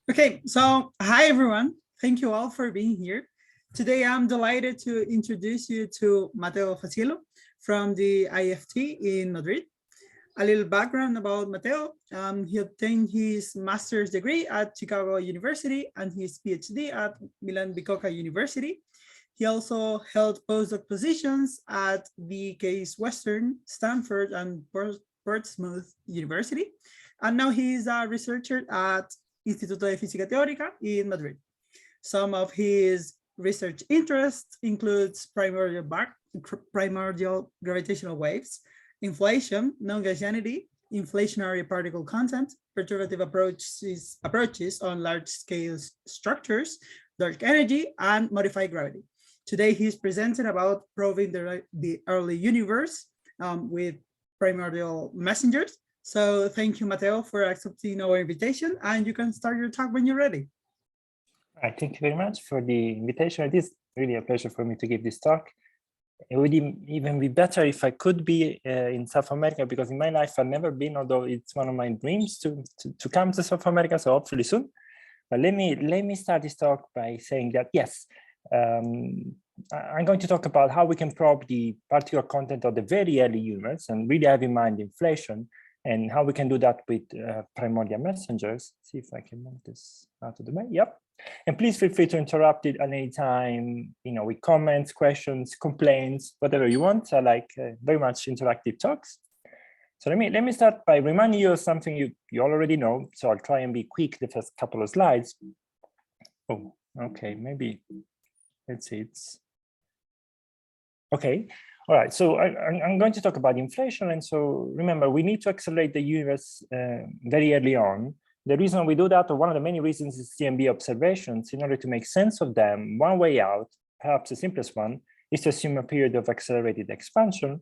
Okay, so hi everyone. Thank you all for being here. Today I'm delighted to introduce you to Matteo Fasiello from the IFT in Madrid. A little background about Matteo. He obtained his master's degree at Chicago University and his PhD at Milan Bicocca University. He also held postdoc positions at the Case Western, Stanford, and Portsmouth University. And now he is a researcher at Instituto de Física Teórica in Madrid. Some of his research interests includes primordial gravitational waves, inflation, non-Gaussianity, inflationary particle content, perturbative approaches on large-scale structures, dark energy, and modified gravity. Today, he's presenting about probing the early universe with primordial messengers. So thank you, Matteo, for accepting our invitation, and you can start your talk when you're ready. All right, thank you very much for the invitation. It is really a pleasure for me to give this talk. It would even be better if I could be in South America, because in my life I've never been, although it's one of my dreams to come to South America, so hopefully soon. But let me start this talk by saying that yes, I'm going to talk about how we can probe the particular content of the very early universe and really have in mind inflation, and how we can do that with primordial messengers. See if I can move this out of the way. Yep. And please feel free to interrupt it at any time, with comments, questions, complaints, whatever you want. I like very much interactive talks. So let me start by reminding you of something you already know. So I'll try and be quick the first couple of slides. Oh, okay, maybe, let's see, it's, okay. All right, so I'm going to talk about inflation. And so remember, we need to accelerate the universe very early on. The reason we do that, or one of the many reasons, is CMB observations. In order to make sense of them, one way out, perhaps the simplest one, is to assume a period of accelerated expansion.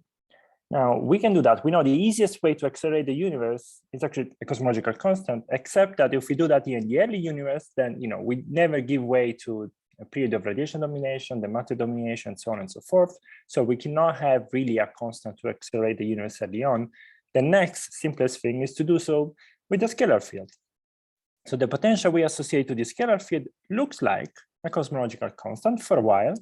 Now, we can do that. We know the easiest way to accelerate the universe is actually a cosmological constant, except that if we do that in the early universe, then we never give way to a period of radiation domination, the matter domination, so on and so forth. So we cannot have really a constant to accelerate the universe early on. The next simplest thing is to do so with a scalar field. So the potential we associate to the scalar field looks like a cosmological constant for a while,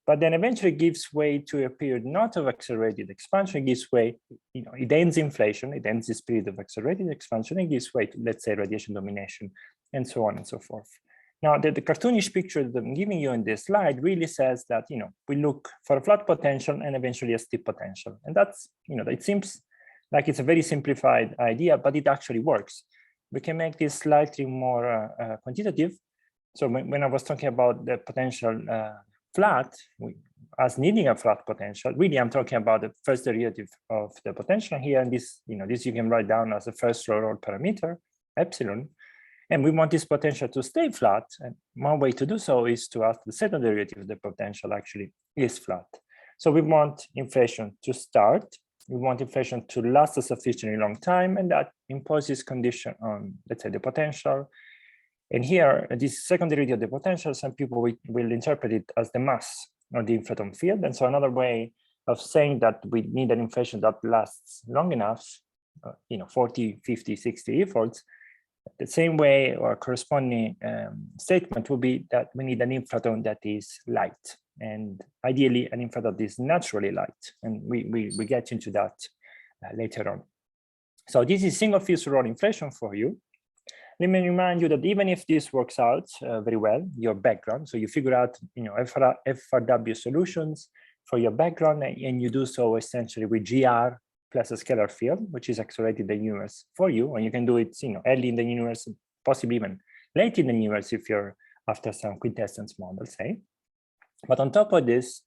but then eventually gives way to a period not of accelerated expansion. It gives way, it ends inflation, it ends this period of accelerated expansion, and gives way to, let's say, radiation domination, and so on and so forth. Now, the cartoonish picture that I'm giving you in this slide really says that, we look for a flat potential and eventually a steep potential. And that's, it seems like it's a very simplified idea, but it actually works. We can make this slightly more quantitative. So when I was talking about the potential flat, as needing a flat potential, really I'm talking about the first derivative of the potential here. And this, this you can write down as a first roll parameter, epsilon. And we want this potential to stay flat. And one way to do so is to ask the second derivative of the potential actually is flat. So we want inflation to start. We want inflation to last a sufficiently long time, and that imposes condition on, let's say, the potential. And here, this second derivative of the potential, some people will interpret it as the mass of the inflaton field. And so another way of saying that we need an inflation that lasts long enough, 40, 50, 60 efforts, the same way or corresponding statement would be that we need an inflaton that is light, and ideally an inflaton that is naturally light. And we get into that later on. So this is single phase Rolle inflation for you. Let me remind you that even if this works out very well, your background, so you figure out FRW solutions for your background, and you do so essentially with GR plus a scalar field, which is accelerated the universe for you, and you can do it, early in the universe, possibly even late in the universe if you're after some quintessence model, say. But on top of this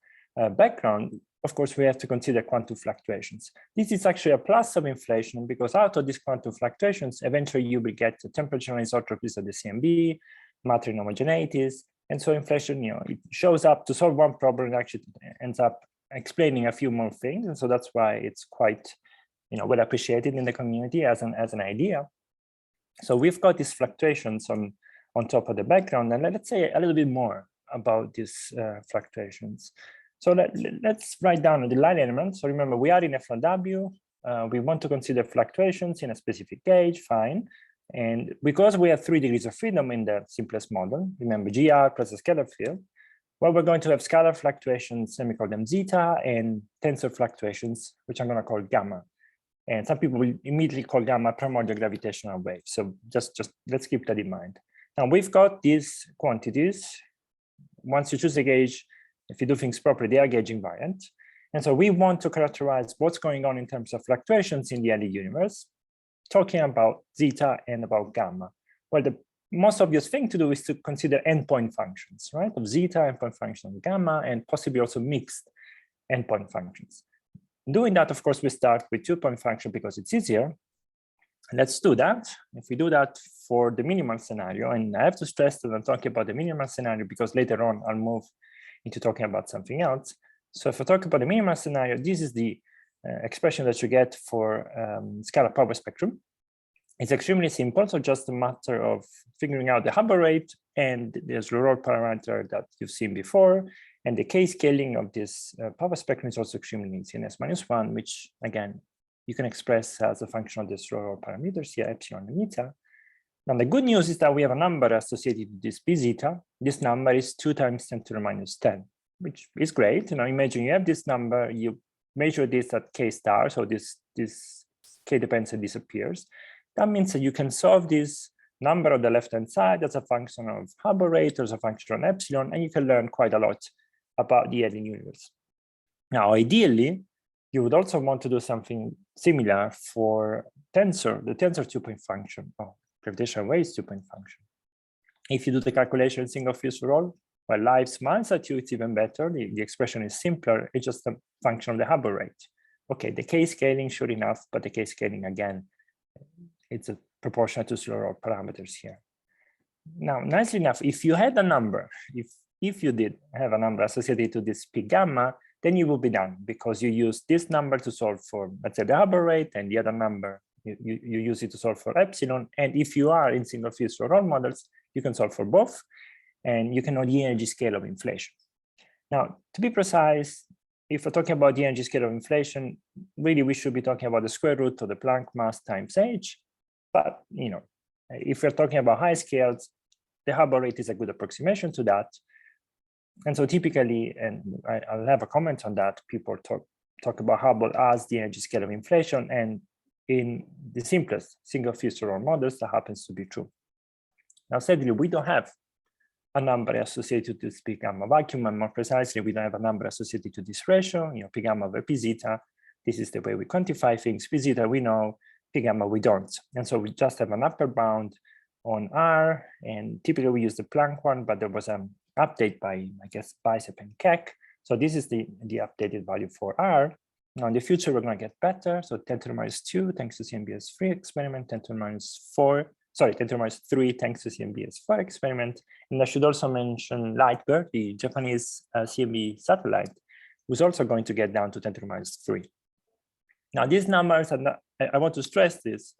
background, of course, we have to consider quantum fluctuations. This is actually a plus of inflation, because out of these quantum fluctuations, eventually you will get the temperature anisotropies of the CMB, matter inhomogeneities, and so inflation, it shows up to solve one problem and actually ends up explaining a few more things. And so that's why it's quite, well appreciated in the community as an idea. So we've got these fluctuations on top of the background, and let's say a little bit more about these fluctuations. So let's write down the line element. So remember, we are in FRW. We want to consider fluctuations in a specific gauge, fine. And because we have 3 degrees of freedom in the simplest model, remember GR plus a scalar field, well, we're going to have scalar fluctuations, let me call them zeta, and tensor fluctuations, which I'm going to call gamma. And some people will immediately call gamma primordial gravitational wave. So just let's keep that in mind. Now we've got these quantities. Once you choose a gauge, if you do things properly, they are gauge invariant. And so we want to characterize what's going on in terms of fluctuations in the early universe, talking about zeta and about gamma. Well, the most obvious thing to do is to consider endpoint functions, right? Of zeta, endpoint function of gamma, and possibly also mixed endpoint functions. Doing that, of course, we start with 2-point function because it's easier. Let's do that. If we do that for the minimal scenario, and I have to stress that I'm talking about the minimal scenario because later on I'll move into talking about something else. So if I talk about the minimal scenario, this is the expression that you get for scalar power spectrum. It's extremely simple, so just a matter of figuring out the Hubble rate and the Roll parameter that you've seen before. And the k-scaling of this power spectrum is also extremely easy in S-1, which again, you can express as a function of this Roll parameters here, epsilon and eta. Now the good news is that we have a number associated with this p zeta. This number is 2 times 10 to the minus 10, which is great. You know, imagine you have this number, you measure this at k star, so this k dependence disappears. That means that you can solve this number on the left-hand side as a function of Hubble rate or as a function of epsilon, and you can learn quite a lot about the early universe. Now, ideally, you would also want to do something similar for tensor, the tensor 2-point function, or gravitational waves 2-point function. If you do the calculation in single phase Roll, well, life smiles at you, it's even better. The expression is simpler. It's just a function of the Hubble rate. Okay, the k-scaling, sure enough, but the k-scaling, again, it's a proportional to Roll parameters here. Now, nicely enough, if you had a number, if you did have a number associated to this p gamma, then you will be done because you use this number to solve for, let's say, the Hubble rate, and the other number, you use it to solve for epsilon. And if you are in single phase Roll models, you can solve for both, and you can know the energy scale of inflation. Now, to be precise, if we're talking about the energy scale of inflation, really we should be talking about the square root of the Planck mass times h. But you know, if we're talking about high scales, the Hubble rate is a good approximation to that. And so typically, and I'll have a comment on that, people talk about Hubble as the energy scale of inflation, and in the simplest single phase Roll models, that happens to be true. Now, sadly, we don't have a number associated to this p gamma vacuum, and more precisely, we don't have a number associated to this ratio, you know, p gamma over p zeta. This is the way we quantify things. P zeta we know, p gamma we don't. And so we just have an upper bound on R, and typically we use the Planck one, but there was an update by, I guess, Bicep and Keck. So this is the updated value for R. Now in the future, we're going to get better. So 10 to the minus 2, thanks to CMBS3 experiment, 10 to the minus 4, sorry, 10 to the minus 3, thanks to CMBS4 experiment. And I should also mention Lightbird, the Japanese CMB satellite, who's also going to get down to 10 to the minus 3. Now these numbers are not, I want to stress this,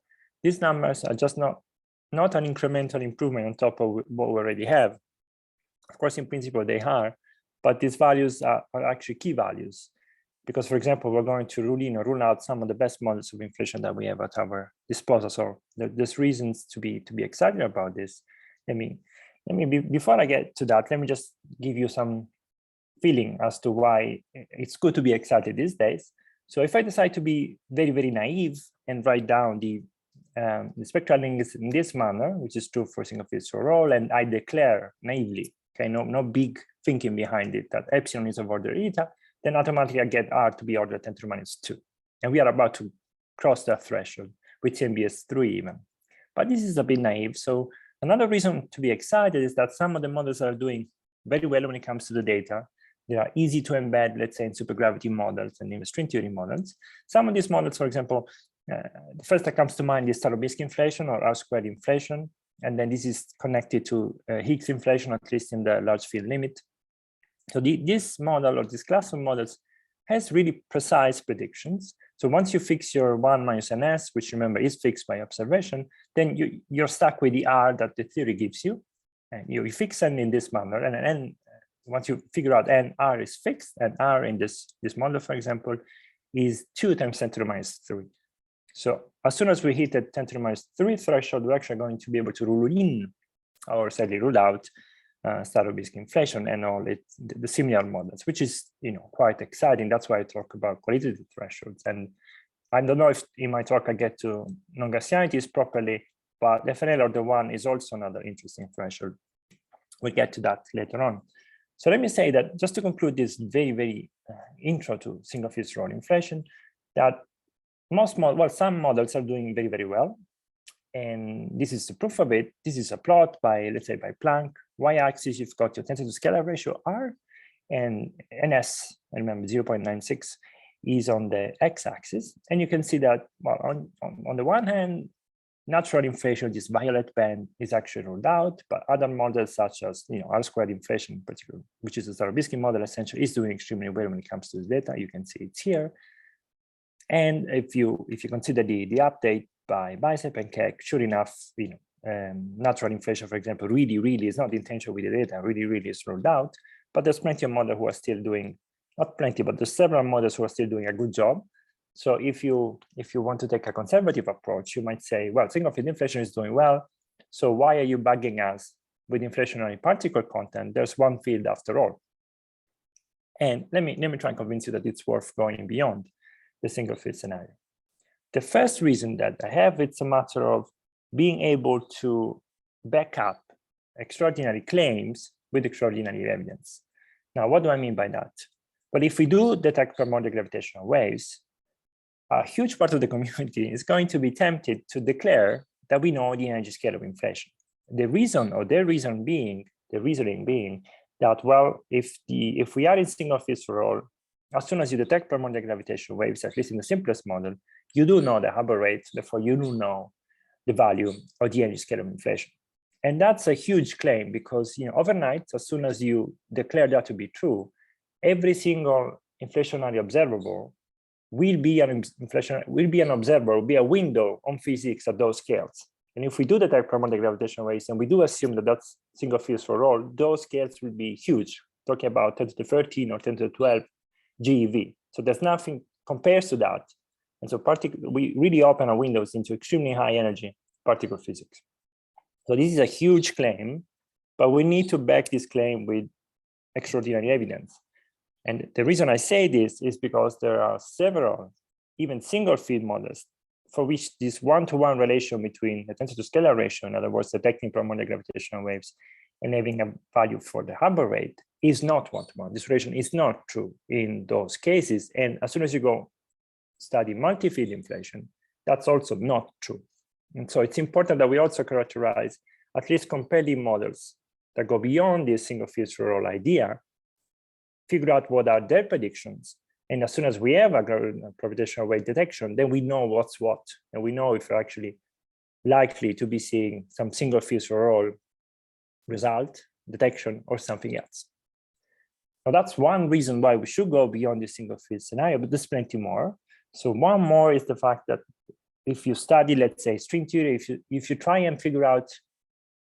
these numbers are just not an incremental improvement on top of what we already have. Of course, in principle, they are, but these values are actually key values. Because, for example, we're going to rule in or rule out some of the best models of inflation that we have at our disposal. So there's reasons to be excited about this. Before I get to that, let me just give you some feeling as to why it's good to be excited these days. So if I decide to be very, very naive and write down the spectral length in this manner, which is true for single phase Roll, and I declare naively, okay, no big thinking behind it, that epsilon is of order eta, then automatically I get R to be order 10 to the minus 2. And we are about to cross that threshold with MBS3 even. But this is a bit naive. So another reason to be excited is that some of the models are doing very well when it comes to the data. They are easy to embed, let's say, in supergravity models and in string theory models. Some of these models, for example, the first that comes to mind is Starobinsky inflation or R-squared inflation. And then this is connected to Higgs inflation, at least in the large field limit. So this model or this class of models has really precise predictions. So once you fix your 1 minus ns, which remember is fixed by observation, then you're stuck with the R that the theory gives you. And you fix n in this manner. And then once you figure out n, R is fixed, and R in this model, for example, is 2 times 10 to the minus 3. So as soon as we hit the 10 to the minus 3 threshold, we're actually going to be able to rule in or sadly rule out Starovsky inflation and all the similar models, which is quite exciting. That's why I talk about qualitative thresholds. And I don't know if in my talk I get to non-Gaussianities properly, but FNL order 1 is also another interesting threshold. We'll get to that later on. So let me say that just to conclude this very intro to single field role inflation, that some models are doing very well. And this is the proof of it. This is a plot by, let's say, by Planck. Y-axis, you've got your tensor to scalar ratio R, and NS, I remember 0.96, is on the x-axis. And you can see that, well, on the one hand, natural inflation, this violet band, is actually ruled out, but other models such as R-squared inflation in particular, which is a Starovsky model, essentially is doing extremely well when it comes to this data. You can see it's here. And if you consider the update by Bicep and Keck, sure enough, natural inflation, for example, really is not the intention with the data, really is ruled out. But there's plenty of models who are still doing, not plenty, but there's several models who are still doing a good job. So if you want to take a conservative approach, you might say, well, single field inflation is doing well. So why are you bugging us with inflationary particle content? There's one field after all. And let me try and convince you that it's worth going beyond the single field scenario. The first reason that I have, it's a matter of being able to back up extraordinary claims with extraordinary evidence. Now, what do I mean by that? Well, if we do detect primordial gravitational waves, a huge part of the community is going to be tempted to declare that we know the energy scale of inflation. The reason, or their reasoning being that, well, if we are in single field for all, as soon as you detect primordial gravitational waves, at least in the simplest model, you do know the Hubble rate, therefore you do know the value of the energy scale of inflation. And that's a huge claim because overnight, as soon as you declare that to be true, every single inflationary observable will be an observer, will be a window on physics at those scales. And if we do detect primordial gravitational waves, and we do assume that that's single fields for all, those scales will be huge, talking about 10 to the 13 or 10 to the 12 GeV. So there's nothing compares to that. And so we really open our windows into extremely high energy particle physics. So this is a huge claim, but we need to back this claim with extraordinary evidence. And the reason I say this is because there are several, even single field models, for which this one-to-one relation between the tensor to scalar ratio, in other words, detecting primordial gravitational waves and having a value for the Hubble rate, is not one-to-one. This relation is not true in those cases. And as soon as you go study multi-field inflation, that's also not true. And so it's important that we also characterize at least compelling models that go beyond this single fields for all idea, figure out what are their predictions. And as soon as we have a gravitational wave detection, then we know what's what. And we know if we're actually likely to be seeing some single fields for all result, detection, or something else. Now that's one reason why we should go beyond this single field scenario, but there's plenty more. So one more is the fact that if you study, let's say, string theory, if you try and figure out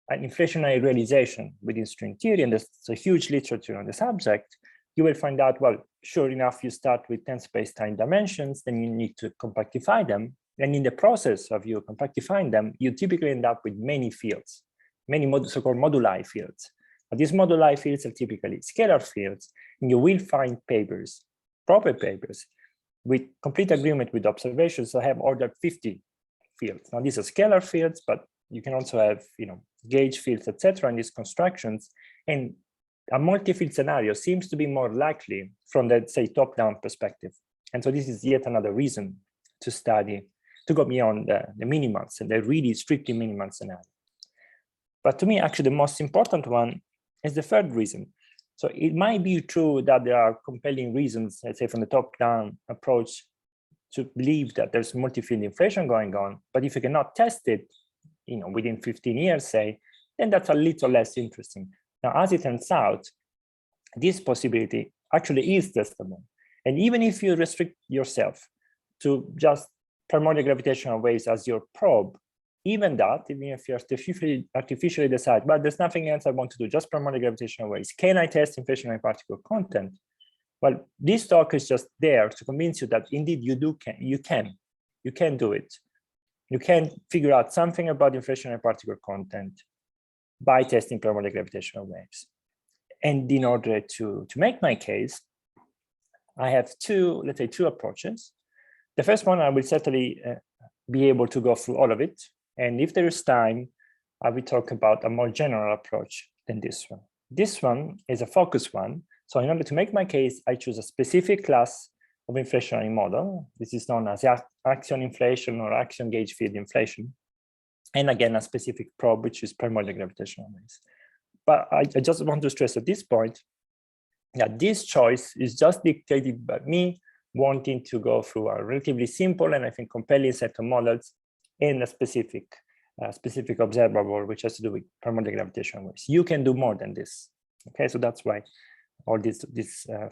an inflationary realization within string theory, and there's a huge literature on the subject, you will find out, well, sure enough, you start with 10 space-time dimensions, then you need to compactify them. And in the process of you compactifying them, you typically end up with many fields, many so-called moduli fields. But these moduli fields are typically scalar fields, and you will find papers, proper papers, with complete agreement with observations that have ordered 50 fields. Now, these are scalar fields, but you can also have, gauge fields, etc., in these constructions. And a multi-field scenario seems to be more likely from the, say, top-down perspective. And so this is yet another reason to study, to go beyond the minimals and the really strictly minimal scenario. But to me, actually, the most important one is the third reason. So it might be true that there are compelling reasons, let's say, from the top-down approach to believe that there's multi-field inflation going on. But if you cannot test it, within 15 years, say, then that's a little less interesting. Now, as it turns out, this possibility actually is testable. And even if you restrict yourself to just primordial gravitational waves as your probe, even if you artificially decide, but there's nothing else I want to do, just primordial gravitational waves, can I test inflationary particle content? Well, this talk is just there to convince you that indeed you can. You can do it. You can figure out something about inflationary particle content by testing primordial gravitational waves. And in order to make my case, I have two approaches. The first one, I will certainly be able to go through all of it. And if there is time, I will talk about a more general approach than this one. This one is a focus one. So in order to make my case, I choose a specific class of inflationary model. This is known as axion inflation or axion gauge field inflation. And again, a specific probe, which is primordial gravitational waves. But I just want to stress at this point that this choice is just dictated by me wanting to go through a relatively simple and I think compelling set of models in a specific observable, which has to do with primordial gravitational waves. You can do more than this. Okay, so that's why all this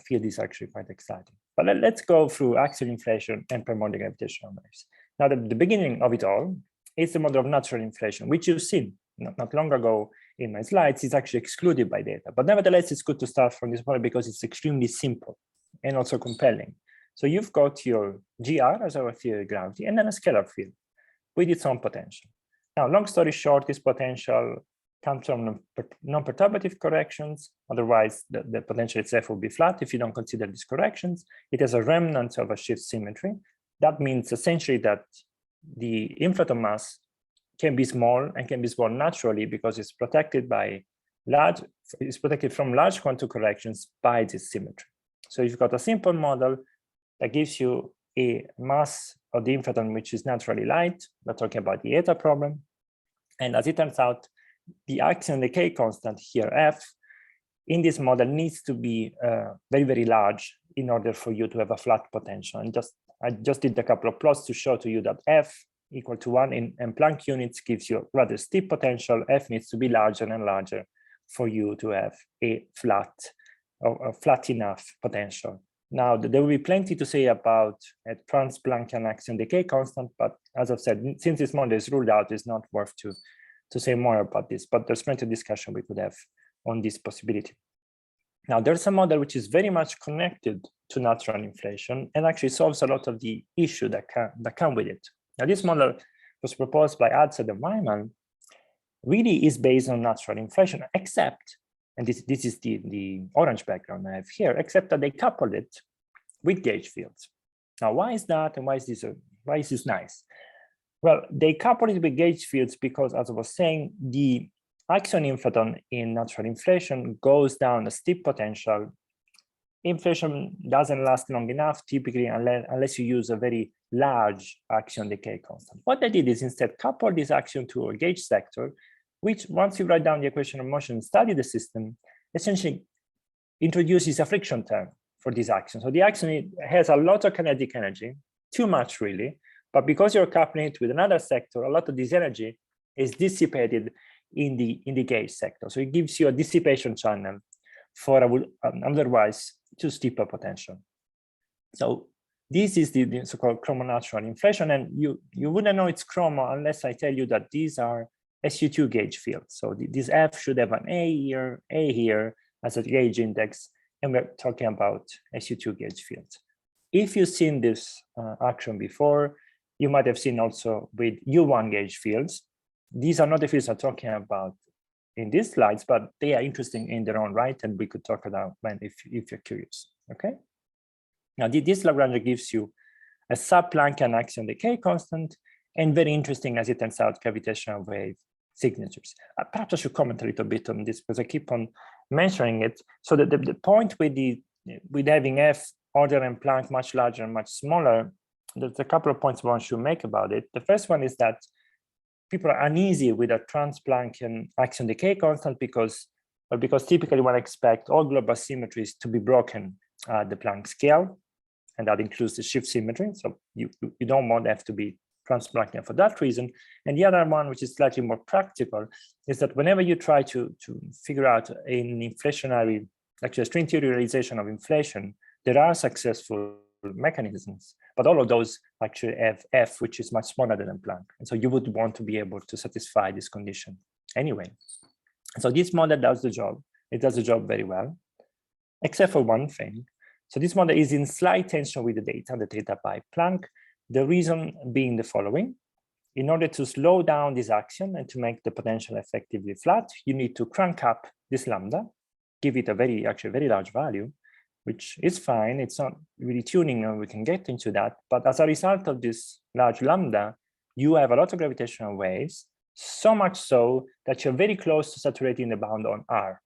field is actually quite exciting. But let's go through axial inflation and primordial gravitational waves. Now, the beginning of it all is the model of natural inflation, which you've seen not long ago in my slides. Is actually excluded by data. But nevertheless, it's good to start from this model because it's extremely simple and also compelling. So you've got your GR as our theory of gravity, and then a scalar field with its own potential. Now, long story short, this potential comes from non-perturbative corrections. Otherwise, the potential itself will be flat if you don't consider these corrections. It has a remnant of a shift symmetry. That means essentially that the inflaton mass can be small and can be small naturally because it's protected from large quantum corrections by this symmetry. So you've got a simple model that gives you a mass of the inflaton which is naturally light. We're talking about the eta problem. And as it turns out, the axion decay constant here, F, in this model needs to be very, very large in order for you to have a flat potential. And I just did a couple of plots to show to you that F equal to 1 in Planck units gives you a rather steep potential. F needs to be larger and larger for you to have a flat enough potential. Now, there will be plenty to say about a trans-Planckian axion decay constant, but as I've said, since this model is ruled out, it's not worth to say more about this, but there's plenty of discussion we could have on this possibility. Now, there's a model which is very much connected to natural inflation and actually solves a lot of the issue that come with it. Now, this model was proposed by Adset and Wyman, really is based on natural inflation, except, and this is the orange background I have here, except that they coupled it with gauge fields. Now, why is that, and why is this nice? Well, they coupled it with gauge fields because, as I was saying, the axion inflaton in natural inflation goes down a steep potential. Inflation doesn't last long enough, typically, unless you use a very large axion decay constant. What they did is instead couple this axion to a gauge sector, which, once you write down the equation of motion and study the system, essentially introduces a friction term for this axion. So the axion has a lot of kinetic energy, too much really, but because you're coupling it with another sector, a lot of this energy is dissipated in the gauge sector. So it gives you a dissipation channel for otherwise too steep a potential. So this is the so-called chromonatural inflation, and you wouldn't know it's chromo unless I tell you that these are SU2 gauge fields. So this F should have an A here as a gauge index, and we're talking about SU2 gauge fields. If you've seen this action before, you might have seen also with U1 gauge fields. These are not the fields I'm talking about in these slides, but they are interesting in their own right, and we could talk about them if you're curious, okay? Now, this Lagrange gives you a sub-Planckian axion decay constant, and very interesting, as it turns out, gravitational wave signatures. Perhaps I should comment a little bit on this because I keep on mentioning it. So the point with having F order and Planck much larger and much smaller, there's a couple of points one should make about it. The first one is that people are uneasy with a trans-Planckian axion decay constant because typically one expects all global symmetries to be broken at the Planck scale, and that includes the shift symmetry. So you don't want F to be trans-Planckian for that reason. And the other one, which is slightly more practical, is that whenever you try to figure out an inflationary, actually a string theory realization of inflation, there are successful mechanisms, but all of those actually have F, which is much smaller than Planck. And so you would want to be able to satisfy this condition anyway. So this model does the job. It does the job very well, except for one thing. So this model is in slight tension with the data by Planck, The reason being the following. In order to slow down this action and to make the potential effectively flat, you need to crank up this lambda, give it a very large value, which is fine. It's not really tuning, and we can get into that. But as a result of this large lambda, you have a lot of gravitational waves, so much so that you're very close to saturating the bound on R.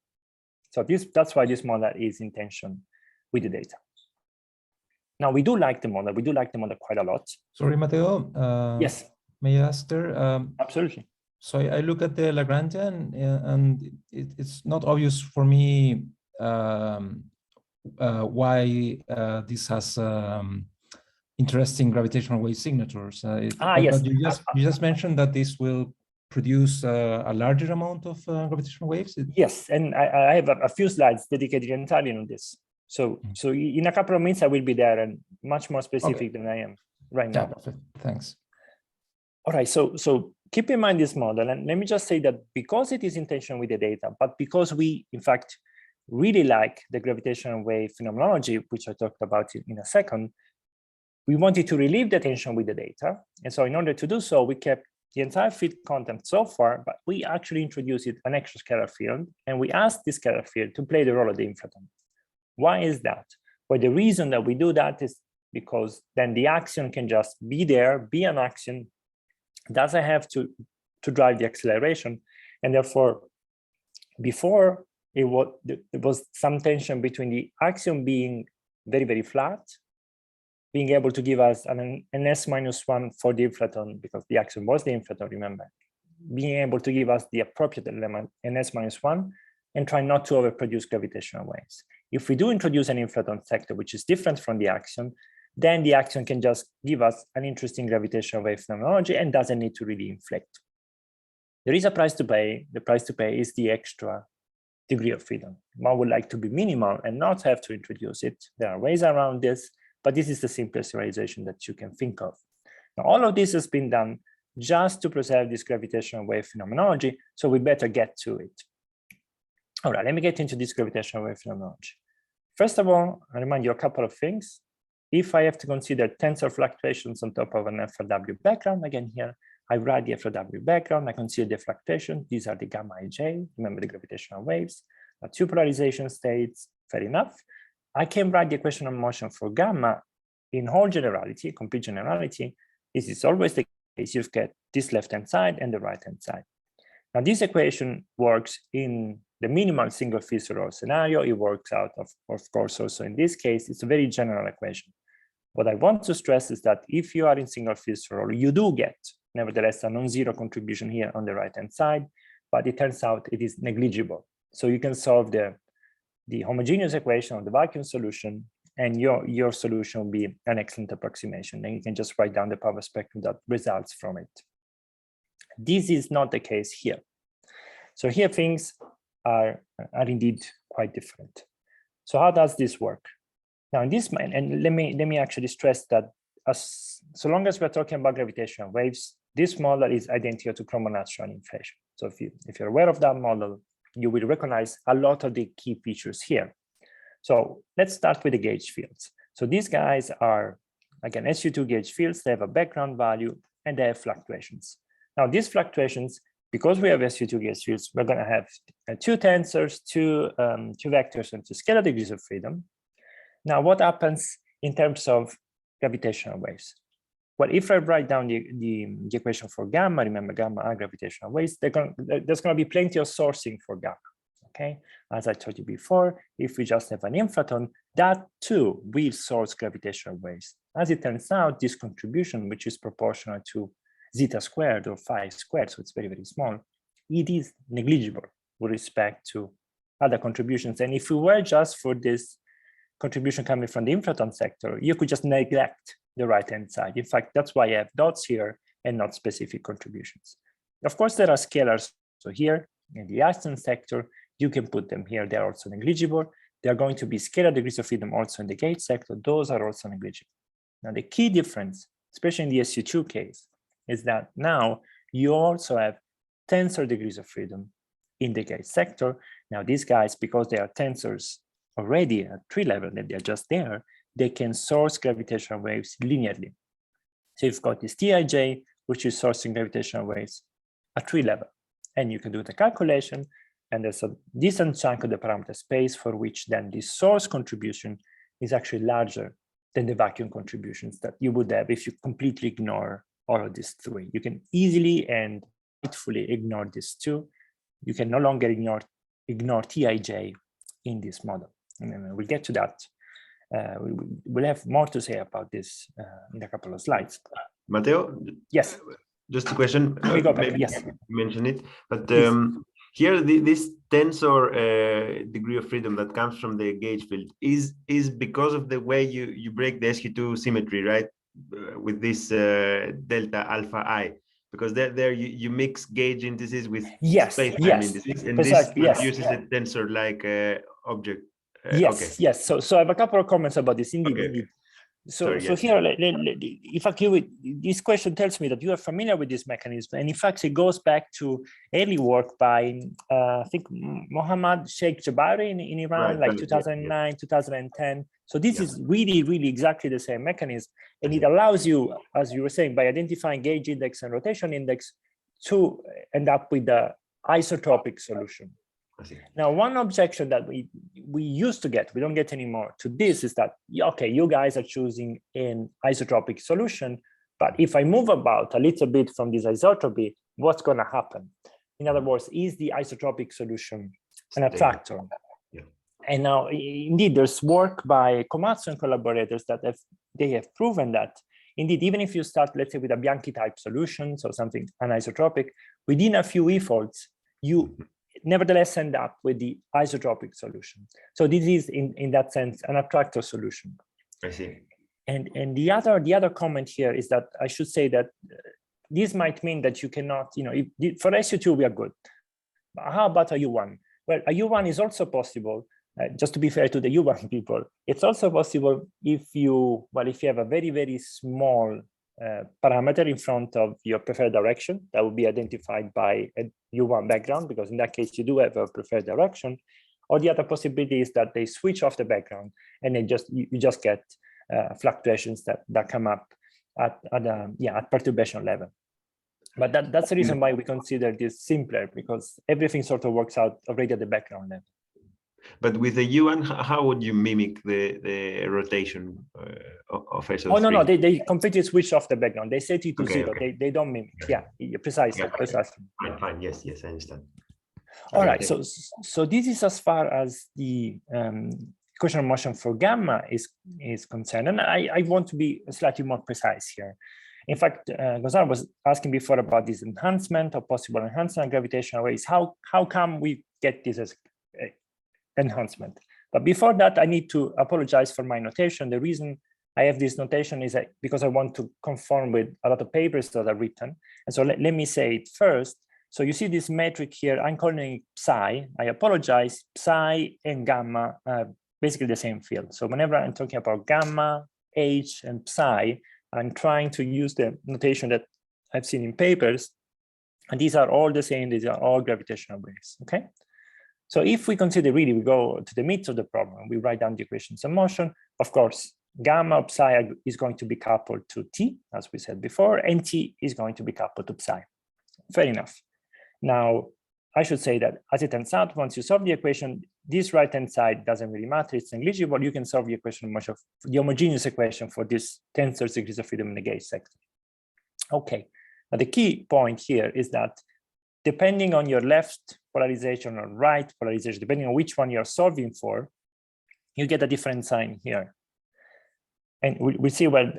So that's why this model is in tension with the data. Now, we do like the model. We do like the model quite a lot. Sorry, Matteo. Yes. May I ask there? Absolutely. So I look at the Lagrangian, and it's not obvious for me why this has interesting gravitational wave signatures. Yes. But you just mentioned that this will produce a larger amount of gravitational waves. Yes, and I have a few slides dedicated entirely on this. So in a couple of minutes I will be there and much more specific than I am right now. Yeah, perfect. Thanks. All right, so keep in mind this model, and let me just say that because it is in tension with the data, but because we in fact really like the gravitational wave phenomenology, which I talked about in a second, we wanted to relieve the tension with the data. And so in order to do so, we kept the entire field content so far, but we actually introduced an extra scalar field, and we asked this scalar field to play the role of the inflaton. Why is that? Well, the reason that we do that is because then the action can just be there, be an action, doesn't have to drive the acceleration. And therefore, before there was some tension between the axiom being very, very flat, being able to give us an S-1 for the inflaton, because the axiom was the inflaton, remember, being able to give us the appropriate element, an S-1, and try not to overproduce gravitational waves. If we do introduce an inflaton sector, which is different from the axiom, then the axiom can just give us an interesting gravitational wave phenomenology and doesn't need to really inflect. There is a price to pay. The price to pay is the extra degree of freedom. One would like to be minimal and not have to introduce it. There are ways around this, but this is the simplest realization that you can think of. Now, all of this has been done just to preserve this gravitational wave phenomenology, so we better get to it. All right, let me get into this gravitational wave phenomenology. First of all, I remind you a couple of things. If I have to consider tensor fluctuations on top of an FRW background, again here, I write the FRW background, I consider the fluctuation. These are the gamma ij, remember the gravitational waves, two polarization states, fair enough. I can write the equation of motion for gamma in whole generality, complete generality. This is always the case. You've got this left-hand side and the right-hand side. Now, this equation works in the minimal single Fasiello scenario. It works out, of course, also in this case. It's a very general equation. What I want to stress is that if you are in single Fasiello, you do get, nevertheless, a non-zero contribution here on the right-hand side, but it turns out it is negligible. So you can solve the homogeneous equation of the vacuum solution, and your solution will be an excellent approximation. Then you can just write down the power spectrum that results from it. This is not the case here. So here things are indeed quite different. So how does this work? Now in this, and let me actually stress that so long as we're talking about gravitational waves, this model is identical to chromonatural inflation. So if you're aware of that model, you will recognize a lot of the key features here. So let's start with the gauge fields. So these guys are, again, SU2 gauge fields. They have a background value and they have fluctuations. Now these fluctuations, because we have SU2 gauge fields, we're going to have two tensors, two vectors, and two scalar degrees of freedom. Now, what happens in terms of gravitational waves? Well, if I write down the equation for gamma, remember gamma are gravitational waves, there's going to be plenty of sourcing for gamma. Okay, as I told you before, if we just have an inflaton, that too will source gravitational waves. As it turns out, this contribution, which is proportional to zeta squared or phi squared, so it's very, very small, it is negligible with respect to other contributions. And if we were just for this contribution coming from the inflaton sector, you could just neglect the right-hand side. In fact, that's why I have dots here and not specific contributions. Of course, there are scalars. So here in the Einstein sector, you can put them here. They're also negligible. There are going to be scalar degrees of freedom also in the gauge sector. Those are also negligible. Now, the key difference, especially in the SU2 case, is that now you also have tensor degrees of freedom in the gauge sector. Now, these guys, because they are tensors already at tree level, that they're just there, they can source gravitational waves linearly. So you've got this Tij, which is sourcing gravitational waves at tree level. And you can do the calculation, and there's a decent chunk of the parameter space for which then the source contribution is actually larger than the vacuum contributions that you would have if you completely ignore all of these three. You can easily and rightfully ignore these two. You can no longer ignore Tij in this model. And we'll get to that. We'll have more to say about this in a couple of slides. Matteo? Yes. Just a question. We go back. Maybe Yes. you mentioned it, but here this tensor degree of freedom that comes from the gauge field is because of the way you break the SQ2 symmetry, right? With this delta alpha I, because there you mix gauge indices with space-time indices, and this produces a tensor-like object. Yes. So I have a couple of comments about this. Indeed. So here, in fact, this question tells me that you are familiar with this mechanism, and in fact, it goes back to early work by I think Mohammad Sheikh Jabari in Iran, like 2009, 2010. So this is really exactly the same mechanism, and it allows you, as you were saying, by identifying gauge index and rotation index, to end up with the isotropic solution. Now, one objection that we used to get, we don't get anymore to this, is that, okay, you guys are choosing an isotropic solution, but if I move about a little bit from this isotropy, what's going to happen? In other words, is the isotropic solution an attractor? And now, indeed, there's work by Komatsu and collaborators that they have proven that, indeed, even if you start, let's say, with a Bianchi type solution, so something anisotropic, within a few efforts, you nevertheless end up with the isotropic solution. So this is, in that sense, an attractor solution. I see. And the other comment here is that I should say that this might mean that you cannot, for SU2 we are good. But how about a U1? Well, a U1 is also possible. Just to be fair to the U1 people, it's also possible if you have a very small parameter in front of your preferred direction that will be identified by a U1 background, because in that case you do have a preferred direction. Or the other possibility is that they switch off the background and then you just get fluctuations that come up at perturbation level. But that's the reason why we consider this simpler, because everything sort of works out already at the background level. But with the U1, how would you mimic the rotation of SO3? Oh, no, they completely switch off the background. They set it to zero. Okay. They don't mimic. Yeah, precisely. Fine. Yes, I understand. All right. So this is as far as the equation of motion for gamma is concerned, and I want to be slightly more precise here. In fact, Gonzalo was asking before about this enhancement or possible enhancement of gravitational waves. How come we get this as enhancement? But before that, I need to apologize for my notation. The reason I have this notation is because I want to conform with a lot of papers that are written. And so let me say it first. So you see this metric here, I'm calling it psi. I apologize, psi and gamma are basically the same field. So whenever I'm talking about gamma, H, and psi, I'm trying to use the notation that I've seen in papers. And these are all the same, these are all gravitational waves, okay? So if we consider we go to the midst of the problem, we write down the equations of motion. Of course, gamma psi is going to be coupled to T, as we said before, and T is going to be coupled to psi. Fair enough. Now, I should say that as it turns out, once you solve the equation, this right-hand side doesn't really matter, it's negligible. You can solve the equation of motion, the homogeneous equation for this tensor degrees of freedom in the gauge sector. Okay, now the key point here is that depending on your left polarization or right polarization, depending on which one you're solving for, you get a different sign here. And we see, well,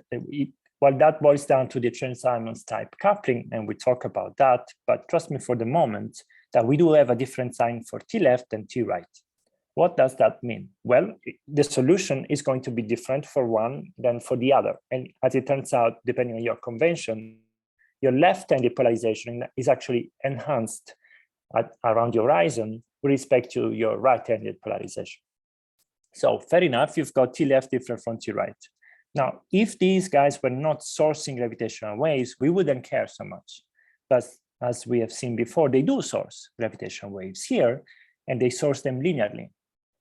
that boils down to the Chern-Simons type coupling, and we talk about that, but trust me for the moment that we do have a different sign for T left and T right. What does that mean? Well, the solution is going to be different for one than for the other. And as it turns out, depending on your convention, your left-handed polarization is actually enhanced around your horizon with respect to your right-handed polarization. So fair enough, you've got T left different from T right. Now, if these guys were not sourcing gravitational waves, we wouldn't care so much. But as we have seen before, they do source gravitational waves here, and they source them linearly.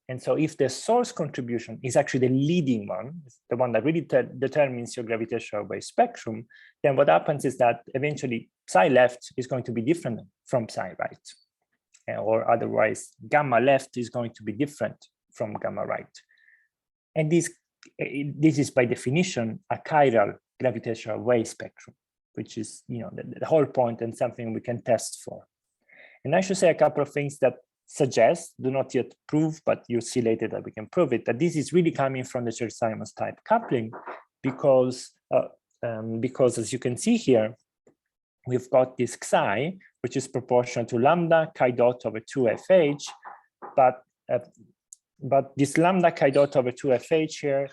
And so if the source contribution is actually the leading one, the one that really determines your gravitational wave spectrum, then what happens is that eventually psi left is going to be different from psi right. Or otherwise, gamma left is going to be different from gamma right. And this is by definition a chiral gravitational wave spectrum, which is the whole point and something we can test for. And I should say a couple of things that suggest, do not yet prove, but you'll see later that we can prove it, that this is really coming from the Chern-Simons type coupling, because as you can see here, we've got this psi, which is proportional to lambda chi dot over 2fh, but this lambda chi dot over 2fh here,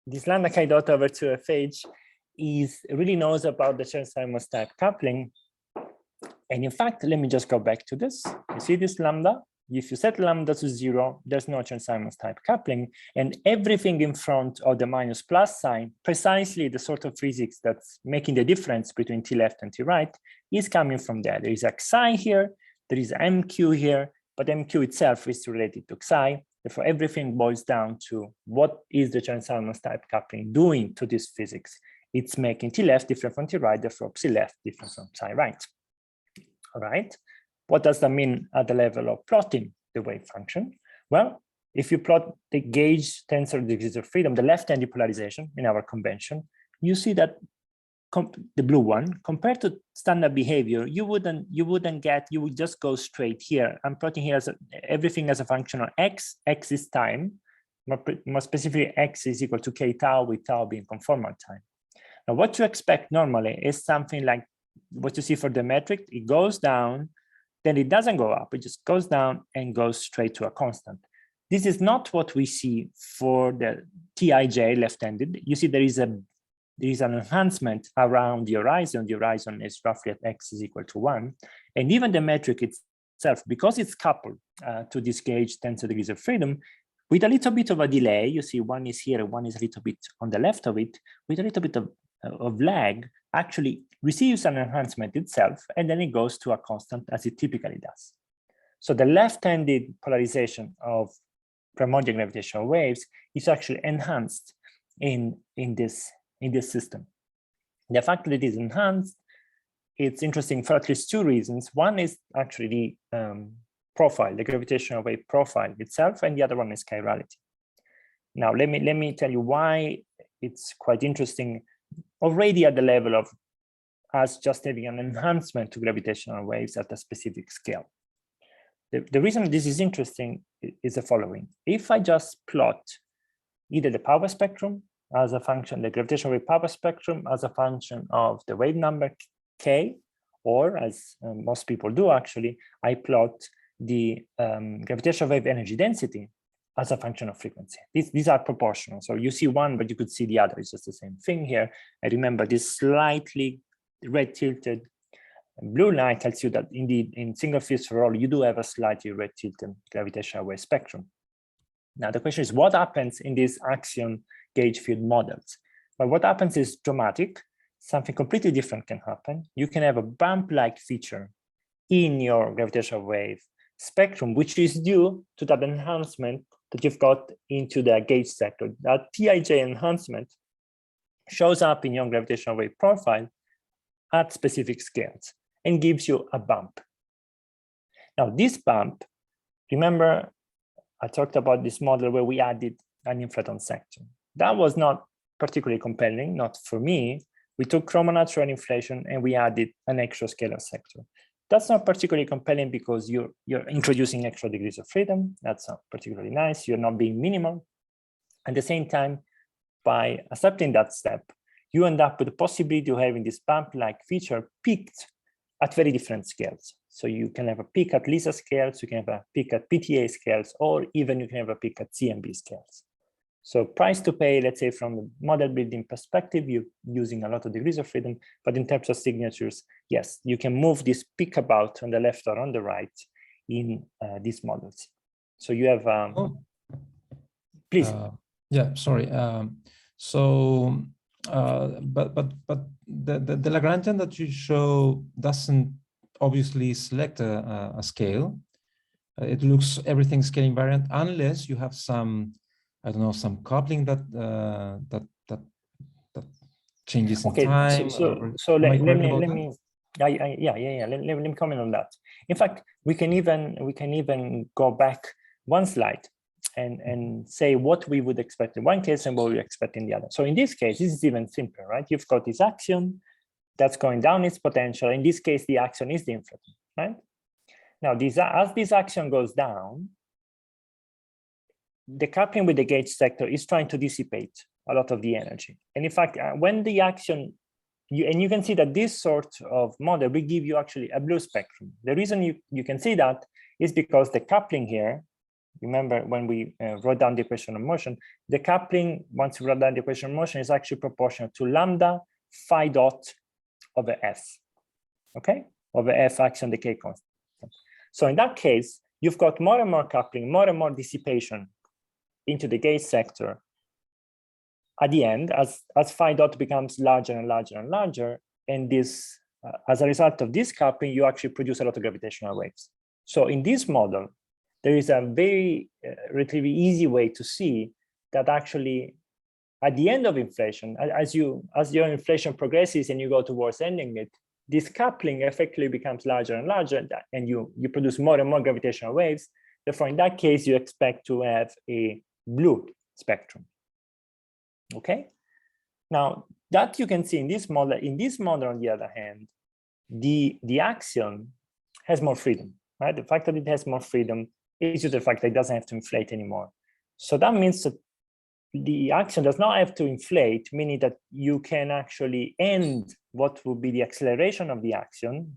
this lambda chi dot over 2fh really knows about the Chern-Simons type coupling. And in fact, let me just go back to this. You see this lambda? If you set lambda to 0, there's no Chern-Simons type coupling, and everything in front of the minus plus sign, precisely the sort of physics that's making the difference between T left and T right, is coming from there. There is a psi here, there is MQ here, but MQ itself is related to psi. Therefore, everything boils down to what is the Chern-Simons type coupling doing to this physics. It's making T left different from T right, therefore psi left different from psi right. All right. What does that mean at the level of plotting the wave function? Well, if you plot the gauge tensor degrees of freedom, the left-handed polarization in our convention, you see that the blue one, compared to standard behavior, you would just go straight here. I'm plotting here everything as a function of x. X is time. More specifically, x is equal to k tau, with tau being conformal time. Now, what you expect normally is something like what you see for the metric. It goes down, then it doesn't go up. It just goes down and goes straight to a constant. This is not what we see for the Tij left-handed. You see there is an enhancement around the horizon. The horizon is roughly at x is equal to 1. And even the metric itself, because it's coupled to this gauge tensor degrees of freedom, with a little bit of a delay, you see one is here, one is a little bit on the left of it, with a little bit of lag, actually receives an enhancement itself, and then it goes to a constant as it typically does. So the left-handed polarization of primordial gravitational waves is actually enhanced in this system. The fact that it is enhanced, it's interesting for at least two reasons. One is actually the profile, the gravitational wave profile itself, and the other one is chirality. Now, let me tell you why it's quite interesting already at the level of us just having an enhancement to gravitational waves at a specific scale. The reason this is interesting is the following. If I just plot either the power spectrum as a function, the gravitational wave power spectrum as a function of the wave number k, or as most people do actually, I plot the gravitational wave energy density as a function of frequency. These are proportional. So you see one, but you could see the other. It's just the same thing here. I remember this slightly red tilted blue line tells you that indeed in single phase for all, you do have a slightly red tilted gravitational wave spectrum. Now the question is, what happens in these axion gauge field models? Well, what happens is dramatic. Something completely different can happen. You can have a bump-like feature in your gravitational wave spectrum, which is due to that enhancement that you've got into the gauge sector. That Tij enhancement shows up in your gravitational wave profile at specific scales and gives you a bump. Now, this bump, remember, I talked about this model where we added an inflaton sector. That was not particularly compelling, not for me. We took chromonatural inflation and we added an extra scalar sector. That's not particularly compelling because you're introducing extra degrees of freedom. That's not particularly nice. You're not being minimal. At the same time, by accepting that step, you end up with the possibility of having this bump-like feature peaked at very different scales. So you can have a peak at LISA scales, you can have a peak at PTA scales, or even you can have a peak at CMB scales. So price to pay, let's say from the model building perspective, you're using a lot of degrees of freedom, but in terms of signatures, yes, you can move this peak about on the left or on the right in these models. So you have, please. Yeah, sorry. But the Lagrangian that you show doesn't obviously select a scale. it looks everything scale invariant unless you have some, I don't know, some coupling that that changes in Okay, time. so let me let me comment on that. In fact, we can even go back one slide and say what we would expect in one case and what we expect in the other. So in this case, this is even simpler, right? You've got this action that's going down its potential. In this case, the action is the inflaton, right? Now, as this action goes down, the coupling with the gauge sector is trying to dissipate a lot of the energy. And in fact, when the action, you can see that this sort of model will give you actually a blue spectrum. The reason you can see that is because the coupling here, remember when we wrote down the equation of motion, the coupling, once we wrote down the equation of motion, is actually proportional to lambda phi dot over f, okay? Over f action decay constant. So in that case, you've got more and more coupling, more and more dissipation into the gauge sector. At the end, as phi dot becomes larger and larger and larger, and this, as a result of this coupling, you actually produce a lot of gravitational waves. So in this model, there is a very relatively easy way to see that actually at the end of inflation, as your inflation progresses and you go towards ending it, this coupling effectively becomes larger and larger, and you produce more and more gravitational waves. Therefore, in that case, you expect to have a blue spectrum. Okay. Now that you can see in this model, on the other hand, the axion has more freedom, right? The fact that it has more freedom is due to the fact that it doesn't have to inflate anymore. So that means that the axion does not have to inflate, meaning that you can actually end what would be the acceleration of the axion,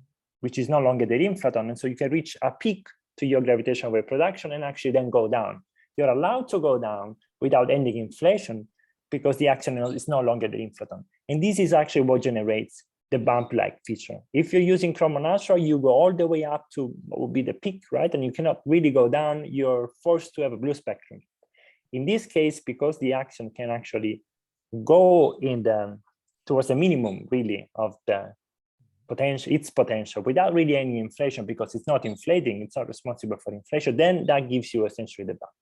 which is no longer the inflaton. And so you can reach a peak to your gravitational wave production and actually then go down. You're allowed to go down without ending inflation because the axion is no longer the inflaton. And this is actually what generates the bump-like feature. If you're using chromonatural, you go all the way up to what would be the peak, right? And you cannot really go down. You're forced to have a blue spectrum. In this case, because the action can actually go towards the minimum, really, of the potential, its potential, without really any inflation, because it's not inflating, it's not responsible for inflation, then that gives you essentially the bump.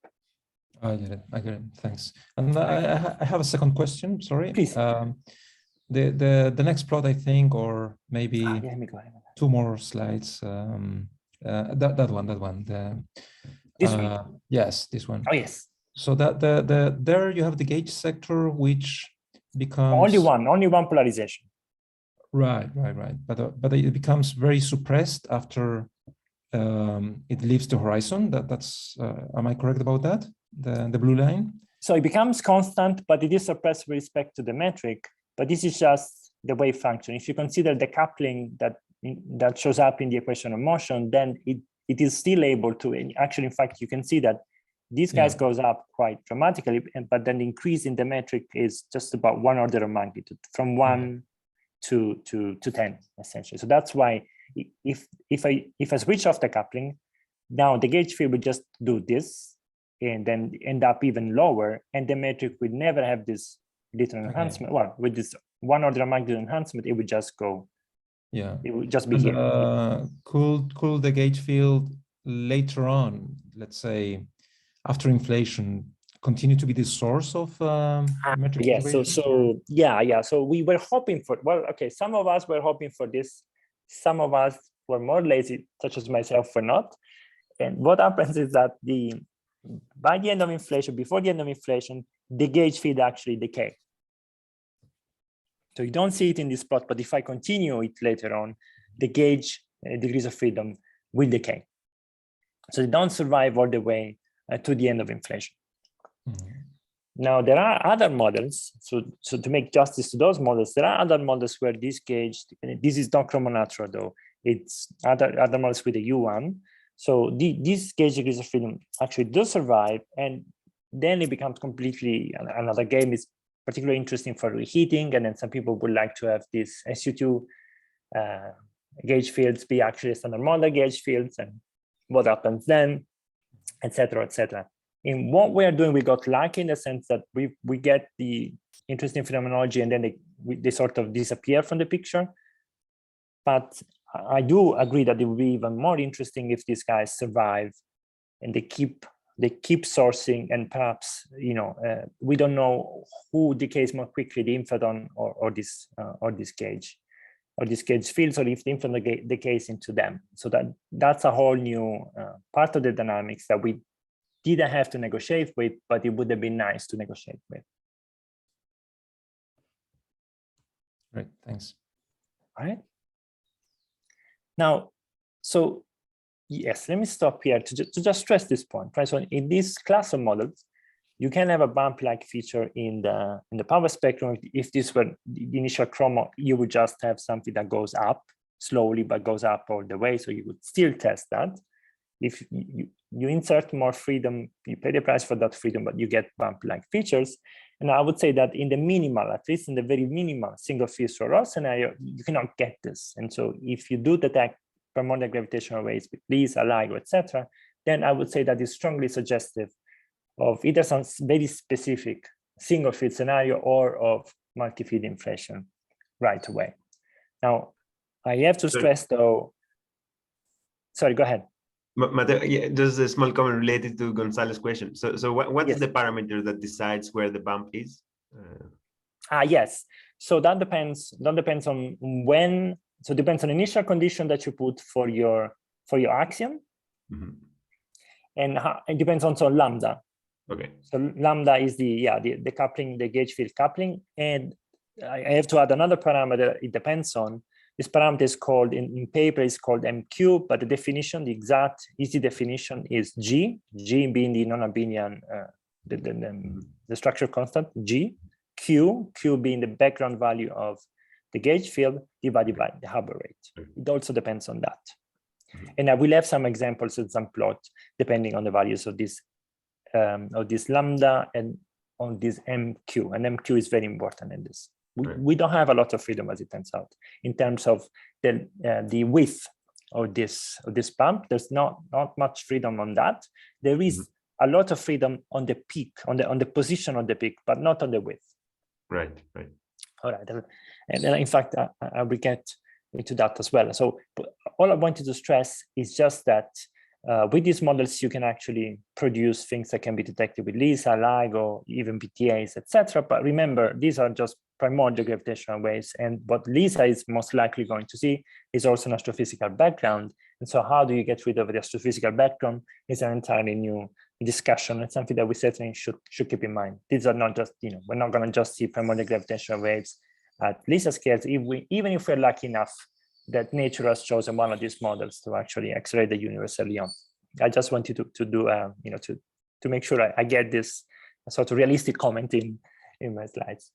I get it. Thanks. And I have a second question. Sorry. Please. The next plot, I think, or maybe let me go ahead. 2 more slides. That one. This one. Yes, this one. Oh yes. So that there you have the gauge sector, which becomes only one polarization. Right. But it becomes very suppressed after it leaves the horizon. That's am I correct about that? The blue line. So it becomes constant, but it is suppressed with respect to the metric. But this is just the wave function. If you consider the coupling that shows up in the equation of motion, then it is still able to. Actually, in fact, you can see that these guys goes up quite dramatically, but then the increase in the metric is just about 1 order of magnitude, from 1 to 10, essentially. So that's why if I switch off the coupling, now the gauge field would just do this and then end up even lower, and the metric would never have this little enhancement. Well, with this 1 order of magnitude enhancement, it would just go. Yeah, it would just be here. Could the gauge field later on, let's say after inflation, continue to be the source of metric? Yes. So we were hoping for. Well, okay. Some of us were hoping for this. Some of us were more lazy, such as myself, were not. And what happens is that by the end of inflation, before the end of inflation, the gauge field actually decay. So you don't see it in this plot, but if I continue it later on, the gauge degrees of freedom will decay. So they don't survive all the way to the end of inflation. Now, there are other models. So to make justice to those models, there are other models where this gauge, this is not chromonatural though, it's other models with a U1. So this gauge degrees of freedom actually does survive, and then it becomes completely another game. It's particularly interesting for reheating, and then some people would like to have these SU2 gauge fields be actually standard model gauge fields, and what happens then, etc., etc. In what we are doing, we got lucky in the sense that we get the interesting phenomenology, and then they sort of disappear from the picture. But I do agree that it would be even more interesting if these guys survive and they keep sourcing, and perhaps we don't know who decays more quickly, the inflaton or this gauge fields, or if the inflaton decays into them. So that's a whole new part of the dynamics that we didn't have to negotiate with, but it would have been nice to negotiate with. Great, thanks. All right. Now, so yes, let me stop here to just stress this point, right? So in this class of models, you can have a bump-like feature in the power spectrum. If this were the initial chroma, you would just have something that goes up slowly, but goes up all the way. So you would still test that. If you insert more freedom, you pay the price for that freedom, but you get bump-like features. And I would say that in the minimal, at least in the very minimal single field Rohr scenario, you cannot get this. And so if you do detect primordial gravitational waves with LISA, LIGO, etc., then I would say that is strongly suggestive of either some very specific single field scenario or of multi-field inflation right away. Now, I have to stress though, sorry, go ahead. Matteo, yeah, just a small comment related to Gonzalo's question. So what is the parameter that decides where the bump is? Yes. So that depends on when. So it depends on initial condition that you put for your axiom, and it depends also on lambda. Okay. So lambda is the coupling, the gauge field coupling, and I have to add another parameter. It depends on. This parameter is called in paper is called MQ, but the definition, the exact easy definition is G. G being the non-abelian, the structure constant G. Q being the background value of the gauge field divided by the Hubble rate. It also depends on that. And I will have some examples and some plot depending on the values of this lambda and on this MQ. And MQ is very important in this. We don't have a lot of freedom, as it turns out, in terms of the width of this bump. There's not much freedom on that. There is a lot of freedom on the peak, on the position of the peak, but not on the width. Right. All right. And in fact, I will get into that as well. So all I wanted to stress is just that with these models, you can actually produce things that can be detected with LISA, LIGO, even PTAs, etc. But remember, these are just primordial gravitational waves, and what LISA is most likely going to see is also an astrophysical background. And so how do you get rid of the astrophysical background is an entirely new discussion, and something that we certainly should keep in mind. These are not just, we're not going to just see primordial gravitational waves at LISA scales, even if we're lucky enough that nature has chosen one of these models to actually accelerate the universe early on. I just wanted to do, to make sure I get this sort of realistic comment in my slides.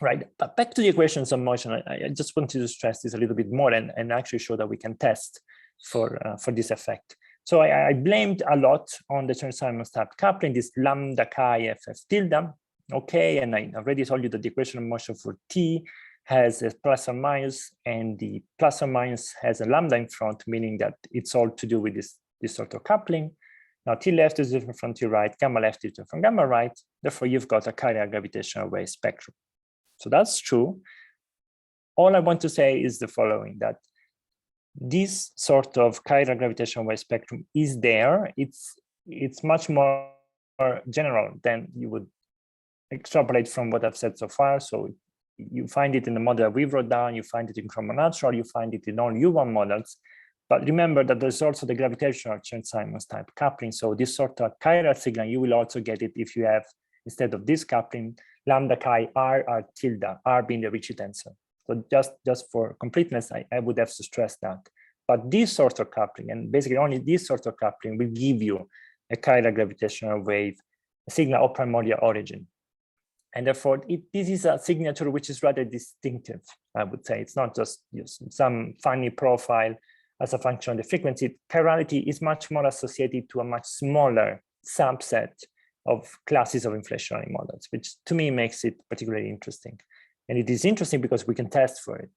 Right, but back to the equations of motion, I just wanted to stress this a little bit more and actually show that we can test for this effect. So I blamed a lot on the Chern-Simons type coupling, this lambda chi ff tilde. Okay, and I already told you that the equation of motion for T has a plus or minus, and the plus or minus has a lambda in front, meaning that it's all to do with this sort of coupling. Now T left is different from T right, gamma left is different from gamma right. Therefore, you've got a chiral gravitational wave spectrum. So that's true. All I want to say is the following, that this sort of chiral gravitational wave spectrum is there. It's much more general than you would extrapolate from what I've said so far. So you find it in the model that we wrote down, you find it in chromonatural, you find it in all U1 models. But remember that there's also the gravitational Chern-Simons type coupling. So this sort of chiral signal, you will also get it if you have, instead of this coupling, lambda chi r tilde, r being the Ricci tensor. So just for completeness, I would have to stress that. But this sort of coupling, and basically only this sort of coupling, will give you a chiral gravitational wave, a signal of primordial origin. And therefore, this is a signature which is rather distinctive, I would say. It's not just some funny profile as a function of the frequency. Chirality is much more associated to a much smaller subset of classes of inflationary models, which to me makes it particularly interesting. And it is interesting because we can test for it.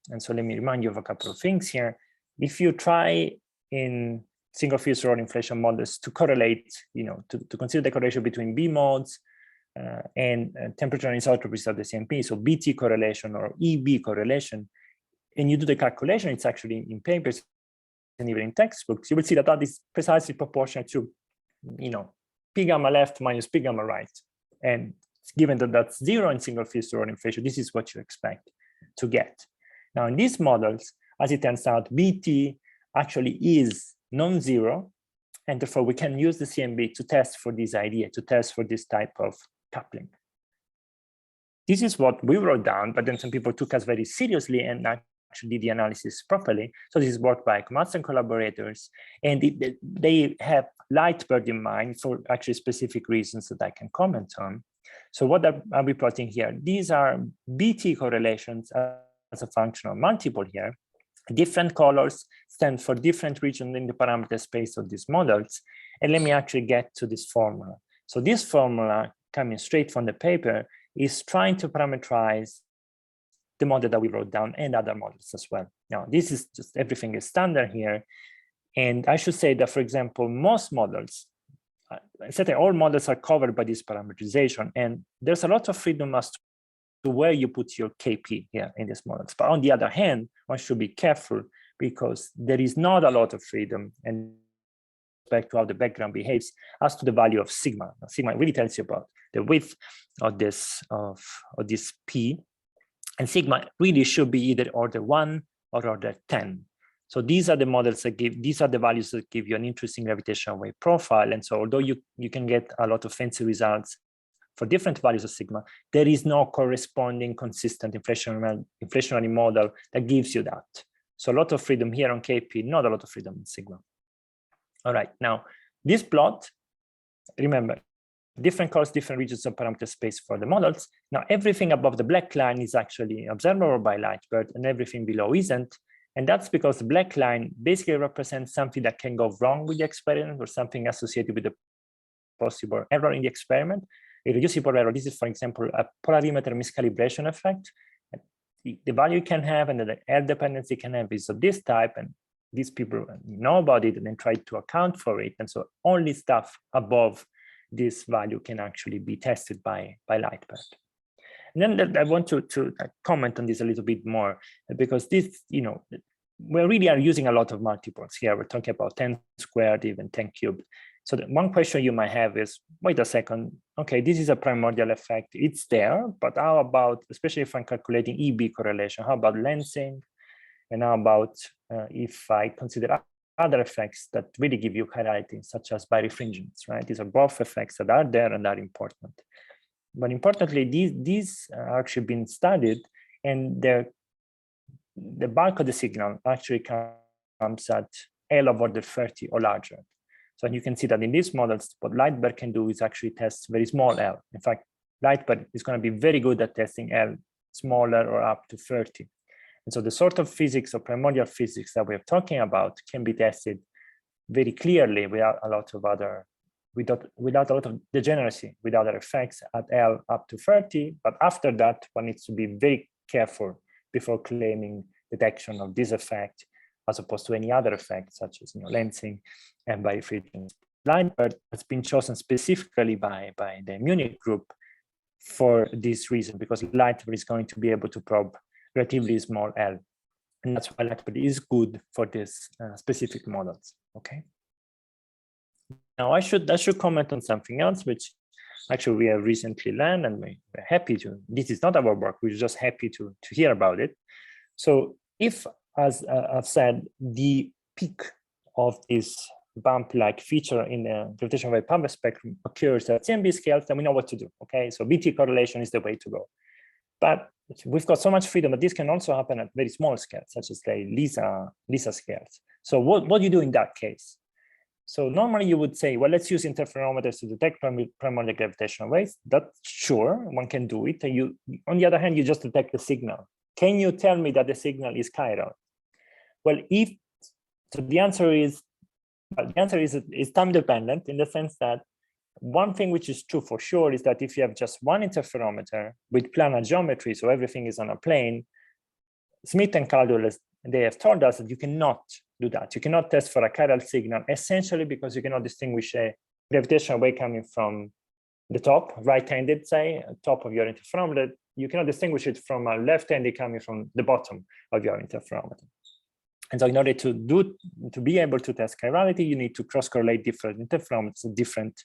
And so let me remind you of a couple of things here. If you try in single field Rohr inflation models to correlate, to consider the correlation between B modes and temperature anisotropies of the CMP, so BT correlation or EB correlation, and you do the calculation, it's actually in papers, and even in textbooks, you will see that that is precisely proportional to, p gamma left minus p gamma right. And given that that's 0 in single feature or inflation, this is what you expect to get. Now, in these models, as it turns out, BT actually is non-zero, and therefore we can use the CMB to test for this idea, to test for this type of coupling. This is what we wrote down, but then some people took us very seriously and actually did the analysis properly. So this is work by Komatsu and collaborators, and they have Lightbird in mind for actually specific reasons that I can comment on. So what are we plotting here? These are BT correlations as a function of multiple here. Different colors stand for different regions in the parameter space of these models. And let me actually get to this formula. So this formula, coming straight from the paper, is trying to parameterize the model that we wrote down and other models as well. Now, this is just everything is standard here. And I should say that, for example, most models, certainly all models are covered by this parameterization. And there's a lot of freedom as to where you put your KP here in these models. But on the other hand, one should be careful because there is not a lot of freedom and respect to how the background behaves as to the value of sigma. Now, sigma really tells you about the width of this P, and sigma really should be either order 1 or order 10. So these are the models that these are the values that give you an interesting gravitational wave profile. And so although you can get a lot of fancy results for different values of sigma, there is no corresponding consistent inflationary model that gives you that. So a lot of freedom here on KP, not a lot of freedom in sigma. All right, now this plot, remember, different colors, different regions of parameter space for the models. Now everything above the black line is actually observable by Lightbird and everything below isn't. And that's because the black line basically represents something that can go wrong with the experiment or something associated with the possible error in the experiment. A reducible error, this is, for example, a polarimeter miscalibration effect. The value you can have and the L dependency can have is of this type, and these people know about it and then try to account for it. And so only stuff above this value can actually be tested by Lightbird. And then I want to comment on this a little bit more, because this, we really are using a lot of multiples here. We're talking about 10 squared, even 10 cubed. So the one question you might have is, wait a second, okay, this is a primordial effect. It's there, but how about, especially if I'm calculating EB correlation, how about lensing? And how about if I consider other effects that really give you chirality, such as birefringence, right? These are both effects that are there and are important. But importantly, these are actually been studied, and the bulk of the signal actually comes at L of order 30 or larger. So you can see that in these models, what Lightbird can do is actually test very small L. In fact, Lightbird is going to be very good at testing L smaller or up to 30. And so the sort of physics or primordial physics that we're talking about can be tested very clearly without a lot of other, without a lot of degeneracy, with other effects at L up to 30. But after that, one needs to be very careful before claiming detection of this effect, as opposed to any other effect, such as lensing and birefringence. Lightbird has been chosen specifically by the Munich group for this reason, because Lightbird is going to be able to probe relatively small L. And that's why Lightbird is good for these specific models, okay? Now I should comment on something else, which actually we have recently learned, and we're happy to, this is not our work, we're just happy to hear about it. So if, as I've said, the peak of this bump-like feature in the gravitational wave pump spectrum occurs at CMB scales, then we know what to do, okay? So BT correlation is the way to go. But we've got so much freedom that this can also happen at very small scales, such as the LISA scales. So what do you do in that case? So normally you would say, well, let's use interferometers to detect primordial gravitational waves. That's sure, one can do it. And you, on the other hand, you just detect the signal. Can you tell me that the signal is chiral? Well, the answer is time dependent, in the sense that one thing which is true for sure is that if you have just one interferometer with planar geometry, so everything is on a plane, Smith and Caldwell, they have told us that you cannot do that. You cannot test for a chiral signal, essentially because you cannot distinguish a gravitational wave coming from the top, right-handed, say, top of your interferometer. You cannot distinguish it from a left-handed coming from the bottom of your interferometer. And so in order to be able to test chirality, you need to cross-correlate different interferometers in different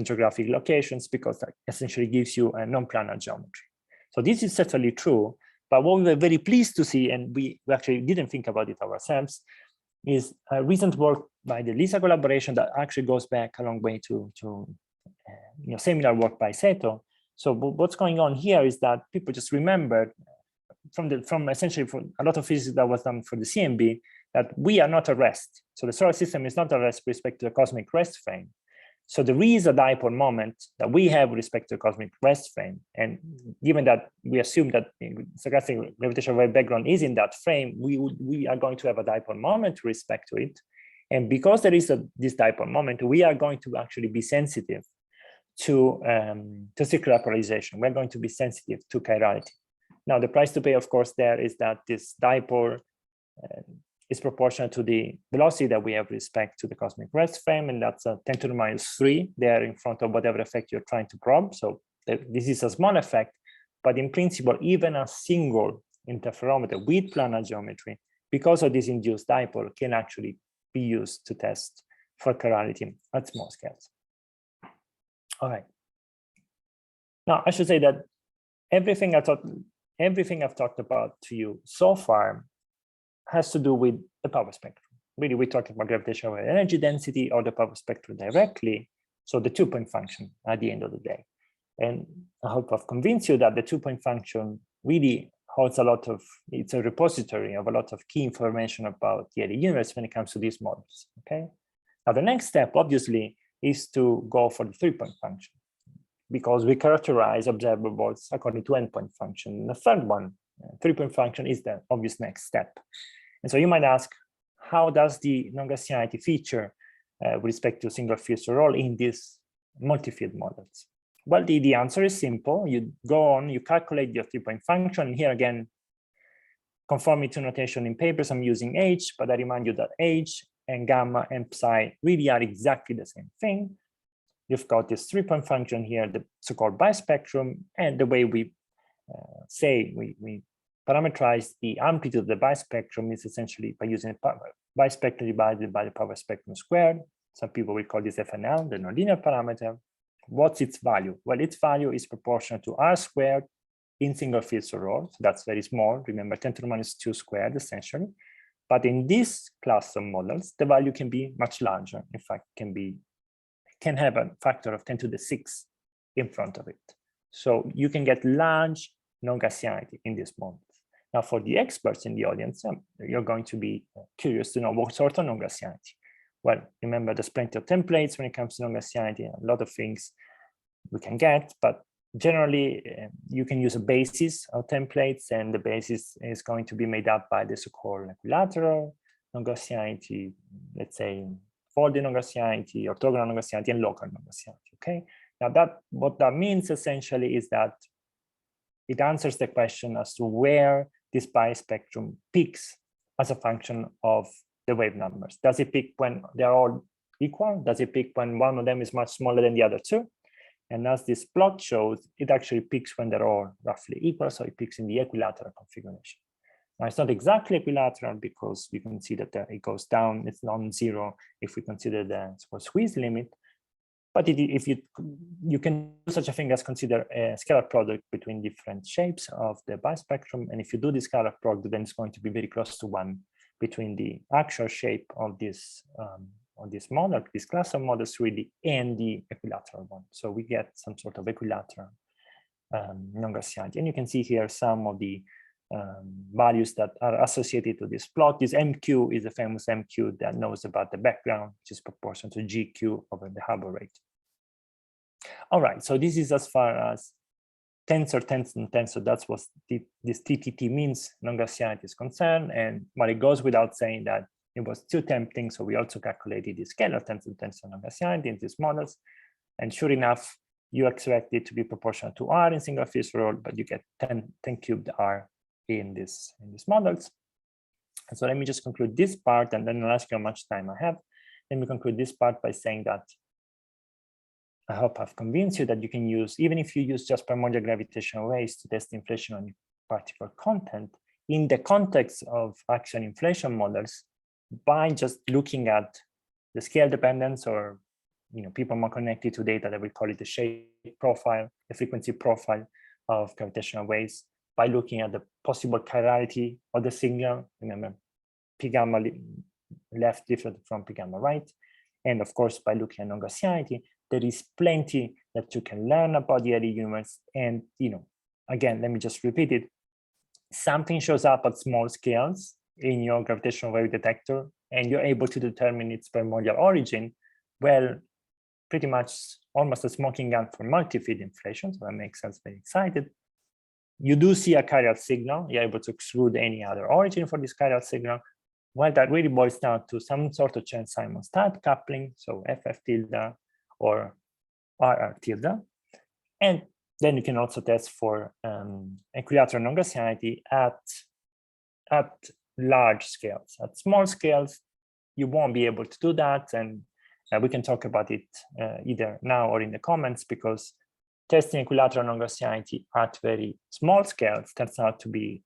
geographic locations, because that essentially gives you a non-planar geometry. So this is certainly true, but what we were very pleased to see, and we actually didn't think about it ourselves, is recent work by the LISA collaboration that actually goes back a long way to similar work by Seto. So what's going on here is that people just remembered from essentially for a lot of physics that was done for the CMB, that we are not a rest. So the solar system is not a rest with respect to the cosmic rest frame. So there is a dipole moment that we have with respect to the cosmic rest frame. And given that we assume that stochastic gravitational wave background is in that frame, we are going to have a dipole moment with respect to it. And because there is this dipole moment, we are going to actually be sensitive to circular polarization. We're going to be sensitive to chirality. Now, the price to pay, of course, there is that this dipole is proportional to the velocity that we have with respect to the cosmic rest frame, and that's a 10 to the minus 3 there in front of whatever effect you're trying to probe. So this is a small effect, but in principle, even a single interferometer with planar geometry, because of this induced dipole, can actually be used to test for chirality at small scales. All right. Now, I should say that everything I've talked about to you so far has to do with the power spectrum. Really, we're talking about gravitational energy density or the power spectrum directly. So the 2-point function at the end of the day. And I hope I've convinced you that the 2-point function really holds it's a repository of a lot of key information about the universe when it comes to these models, okay? Now, the next step, obviously, is to go for the 3-point function, because we characterize observables according to endpoint function. And the third one, 3-point function, is the obvious next step. And so you might ask, how does the non-Gaussianity feature with respect to single field role in these multi-field models? Well, the answer is simple. You go on, you calculate your 3-point function. And here again, conformity to notation in papers, I'm using H, but I remind you that H and gamma and psi really are exactly the same thing. You've got this 3-point function here, the so-called bispectrum, and the way we we parameterize the amplitude of the bispectrum is essentially by using a bispectrum divided by the power spectrum squared. Some people will call this FNL, the nonlinear parameter. What's its value? Well, its value is proportional to R squared in single field role. So that's very small. Remember, 10 to the minus 2 squared, essentially. But in this class of models, the value can be much larger. In fact, can have a factor of 10 to the 6 in front of it. So you can get large non-Gaussianity in this model. Now, for the experts in the audience, you're going to be curious to know what sort of non-Gaussianity. Well, remember, there's plenty of templates when it comes to non-Gaussianity, a lot of things we can get, but generally, you can use a basis of templates, and the basis is going to be made up by the so-called equilateral non-Gaussianity, let's say folded non-Gaussianity, orthogonal non-Gaussianity, and local non-Gaussianity, okay? Now, what that means essentially is that it answers the question as to where this bispectrum peaks as a function of the wave numbers. Does it peak when they're all equal? Does it peak when one of them is much smaller than the other two? And as this plot shows, it actually peaks when they're all roughly equal, so it peaks in the equilateral configuration. Now, it's not exactly equilateral because we can see that it goes down, it's non-zero if we consider the squeeze limit. But if you can do such a thing as consider a scalar product between different shapes of the bispectrum. And if you do the scalar product, then it's going to be very close to 1 between the actual shape of this model, this class of models really, and the equilateral one. So we get some sort of equilateral non-Gaussianity. And you can see here some of the values that are associated to this plot. This MQ is a famous MQ that knows about the background, which is proportional to GQ over the Hubble rate. All right, so this is as far as tensor. That's what this TTT means, non-Gaussianity is concerned. And while it goes without saying that it was too tempting, so we also calculated the scalar tensor non-Gaussianity in these models. And sure enough, you expect it to be proportional to R in single phase role, but you get 10 cubed R in these models. And so let me just conclude this part, and then I'll ask you how much time I have. Let me conclude this part by saying that I hope I've convinced you that you can use, even if you use just primordial gravitational waves to test inflation on particle content, in the context of action inflation models, by just looking at the scale dependence, or people more connected to data, that we call it the shape profile, the frequency profile of gravitational waves, by looking at the possible chirality of the signal. Remember, P gamma left different from P gamma right. And of course, by looking at non-Gaussianity, there is plenty that you can learn about the early universe. And, again, let me just repeat it. Something shows up at small scales in your gravitational wave detector, and you're able to determine its primordial origin. Well, pretty much almost a smoking gun for multi-feed inflation. So that makes us very excited. You do see a chiral signal. You're able to exclude any other origin for this chiral signal. Well, that really boils down to some sort of Chern-Simons type coupling, so FF tilde or RR tilde. And then you can also test for equilateral non-Gaussianity at large scales. At small scales, you won't be able to do that. And we can talk about it either now or in the comments, because testing equilateral non-Gaussianity at very small scales turns out to be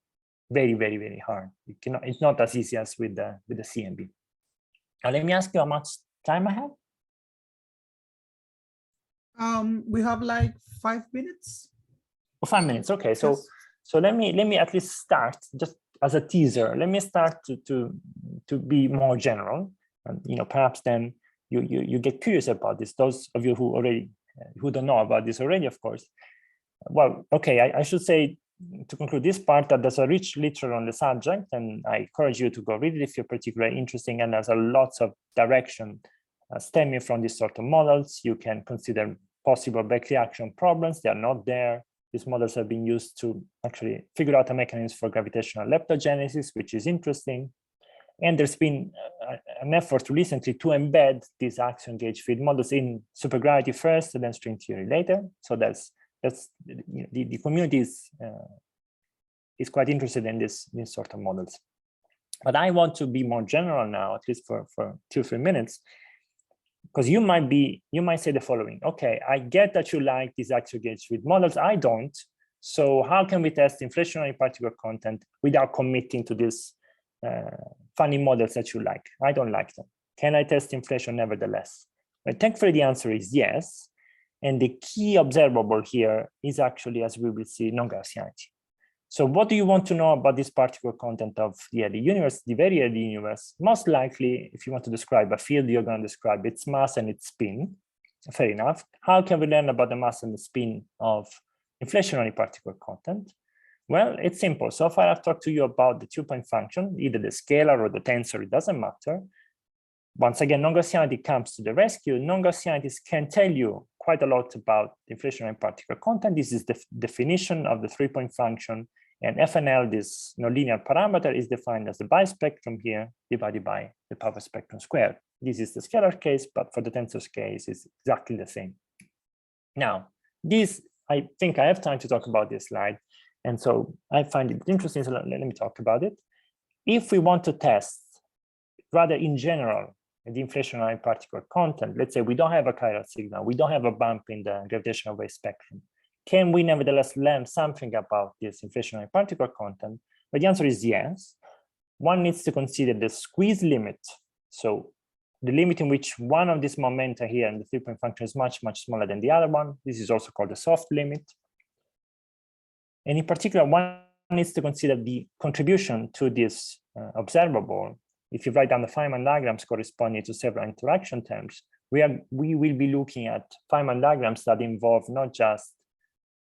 very, very, very hard. It's not as easy as with the CMB. Now, let me ask you how much time I have. We have like 5 minutes. Oh, 5 minutes. Okay, so Yes. so let me at least start, just as a teaser. Let me start to be more general, and perhaps then you get curious about this. Those of you who don't know about this already, of course. Well, okay, I should say, to conclude this part, that there's a rich literature on the subject, and I encourage you to go read it if you're particularly interested. And there's a lots of direction stemming from these sort of models. You can consider possible back reaction problems. They are not there. These models have been used to actually figure out a mechanism for gravitational leptogenesis, which is interesting. And there's been an effort recently to embed these axion gauge field models in supergravity first, and then string theory later. So that's the community is quite interested in these sort of models. But I want to be more general now, at least for 2 or 3 minutes, because you might say the following: okay, I get that you like these axial gauge field models, I don't. So how can we test inflationary particle content without committing to this funny models that you like? I don't like them. Can I test inflation nevertheless? Well, thankfully, the answer is yes. And the key observable here is actually, as we will see, non-Gaussianity. So what do you want to know about this particle content of the early universe, the very early universe? Most likely, if you want to describe a field, you're going to describe its mass and its spin. Fair enough. How can we learn about the mass and the spin of inflationary particle content? Well, it's simple. So far, I've talked to you about the 2-point function, either the scalar or the tensor, it doesn't matter. Once again, non-Gaussianity comes to the rescue. Non-Gaussianities can tell you quite a lot about the inflationary particle content. This is the definition of the 3-point function. And FNL, this nonlinear parameter, is defined as the bispectrum here divided by the power spectrum squared. This is the scalar case, but for the tensor case, it's exactly the same. Now, I think I have time to talk about this slide. And so I find it interesting, so let me talk about it. If we want to test, rather in general, the inflationary particle content, let's say we don't have a chiral signal, we don't have a bump in the gravitational wave spectrum, can we nevertheless learn something about this inflationary particle content? But the answer is yes. One needs to consider the squeeze limit. So the limit in which one of these momenta here in the 3-point function is much, much smaller than the other one. This is also called the soft limit. And in particular, one needs to consider the contribution to this observable. If you write down the Feynman diagrams corresponding to several interaction terms, we will be looking at Feynman diagrams that involve not just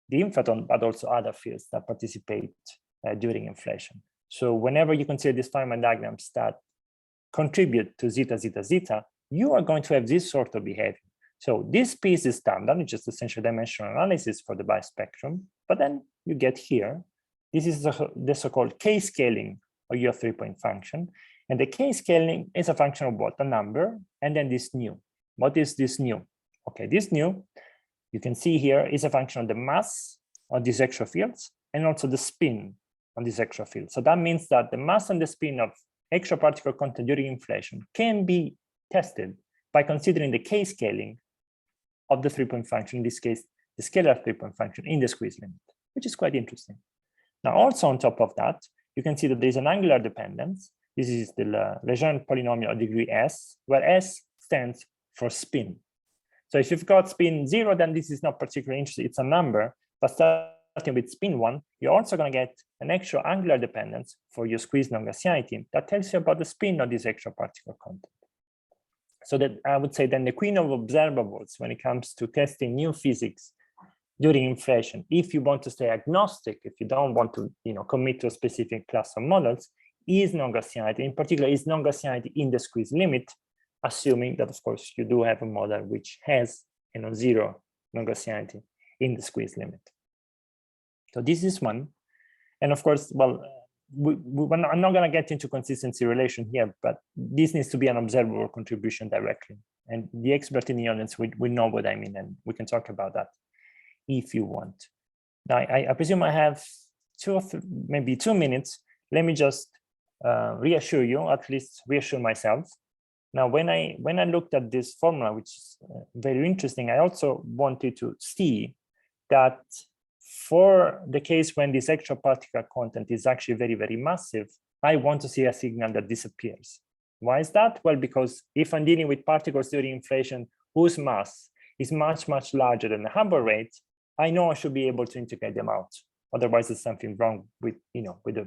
the inflaton, but also other fields that participate during inflation. So whenever you consider these Feynman diagrams that contribute to zeta, zeta, zeta, you are going to have this sort of behavior. So this piece is standard, it's just essential dimensional analysis for the bispectrum. But then you get here, this is the so-called k-scaling of your 3-point function. And the k-scaling is a function of what? A number, and then this nu. What is this nu? Okay, this nu, you can see here, is a function of the mass of these extra fields and also the spin on these extra fields. So that means that the mass and the spin of extra particle content during inflation can be tested by considering the k-scaling of the 3-point function, in this case, the scalar 3-point function in the squeeze limit, which is quite interesting. Now, also on top of that, you can see that there's an angular dependence. This is the Lejeune polynomial of degree S, where S stands for spin. So if you've got spin 0, then this is not particularly interesting. It's a number, but starting with spin 1, you're also going to get an extra angular dependence for your squeeze non-Gaussianity that tells you about the spin of this extra particle content. So that I would say then the queen of observables when it comes to testing new physics during inflation, if you want to stay agnostic, if you don't want to commit to a specific class of models, is non-Gaussianity. In particular, is non-Gaussianity in the squeeze limit, assuming that, of course, you do have a model which has zero non-Gaussianity in the squeeze limit. So this is one. And of course, well, I'm not going to get into consistency relation here, but this needs to be an observable contribution directly. And the expert in the audience will know what I mean, and we can talk about that if you want. Now, I presume I have maybe 2 minutes. Let me just reassure you, at least reassure myself. Now, when I looked at this formula, which is very interesting, I also wanted to see that for the case when this extra particle content is actually very, very massive, I want to see a signal that disappears. Why is that? Well, because if I'm dealing with particles during inflation whose mass is much, much larger than the Hubble rate, I know I should be able to integrate them out. Otherwise, there's something wrong with, with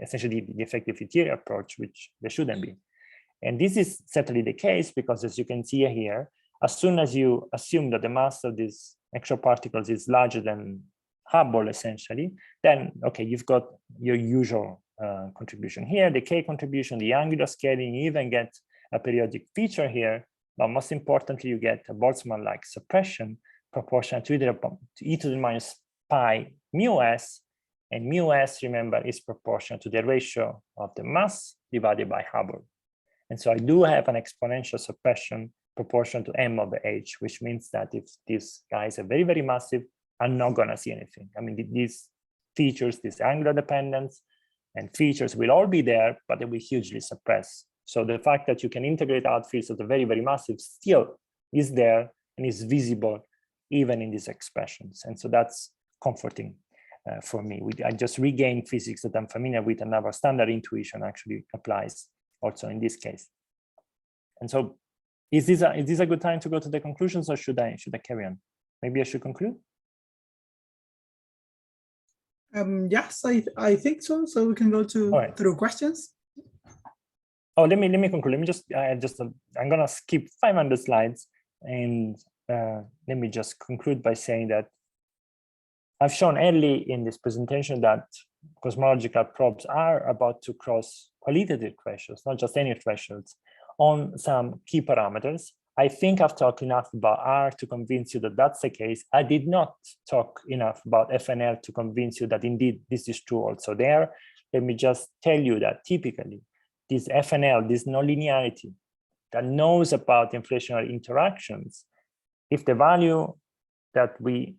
essentially the effective theory approach, which there shouldn't be. And this is certainly the case because, as you can see here, as soon as you assume that the mass of these extra particles is larger than Hubble, essentially, then, okay, you've got your usual contribution here, the K contribution, the angular scaling, you even get a periodic feature here, but most importantly, you get a Boltzmann-like suppression proportional to e to the minus pi mu s, and mu s, remember, is proportional to the ratio of the mass divided by Hubble. And so I do have an exponential suppression proportional to m over h, which means that if these guys are very, very massive, I'm not going to see anything. I mean, these features, this angular dependence and features will all be there, but they will hugely suppress. So the fact that you can integrate out fields that are very, very massive still is there and is visible even in these expressions. And so that's comforting for me. I just regained physics that I'm familiar with, and our standard intuition actually applies also in this case. And so is this a good time to go to the conclusions, or should I carry on? Maybe I should conclude? Yes, I think so. So we can go to through questions. Oh, let me conclude. Let me just I'm gonna skip 500 slides, and let me just conclude by saying that I've shown early in this presentation that cosmological probes are about to cross qualitative thresholds, not just any thresholds, on some key parameters. I think I've talked enough about R to convince you that that's the case. I did not talk enough about FNL to convince you that indeed this is true also there. Let me just tell you that typically this FNL, this nonlinearity that knows about inflationary interactions, if the value that we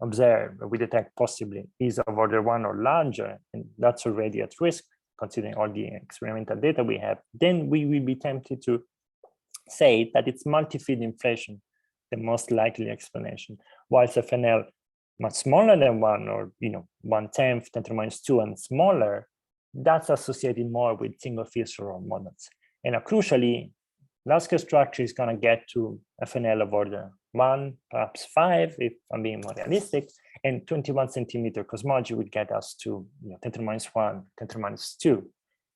observe, or we detect possibly, is of order 1 or larger, and that's already at risk, considering all the experimental data we have, then we will be tempted to say that it's multi-field inflation, the most likely explanation, whilst FNL much smaller than 1, or 1/10, 10⁻², and smaller, that's associated more with single field Soror models. And crucially, large-scale structure is going to get to FNL of order 1, perhaps 5, if I'm being more realistic, and 21 centimeter cosmology would get us to 10⁻⁻1, 10⁻².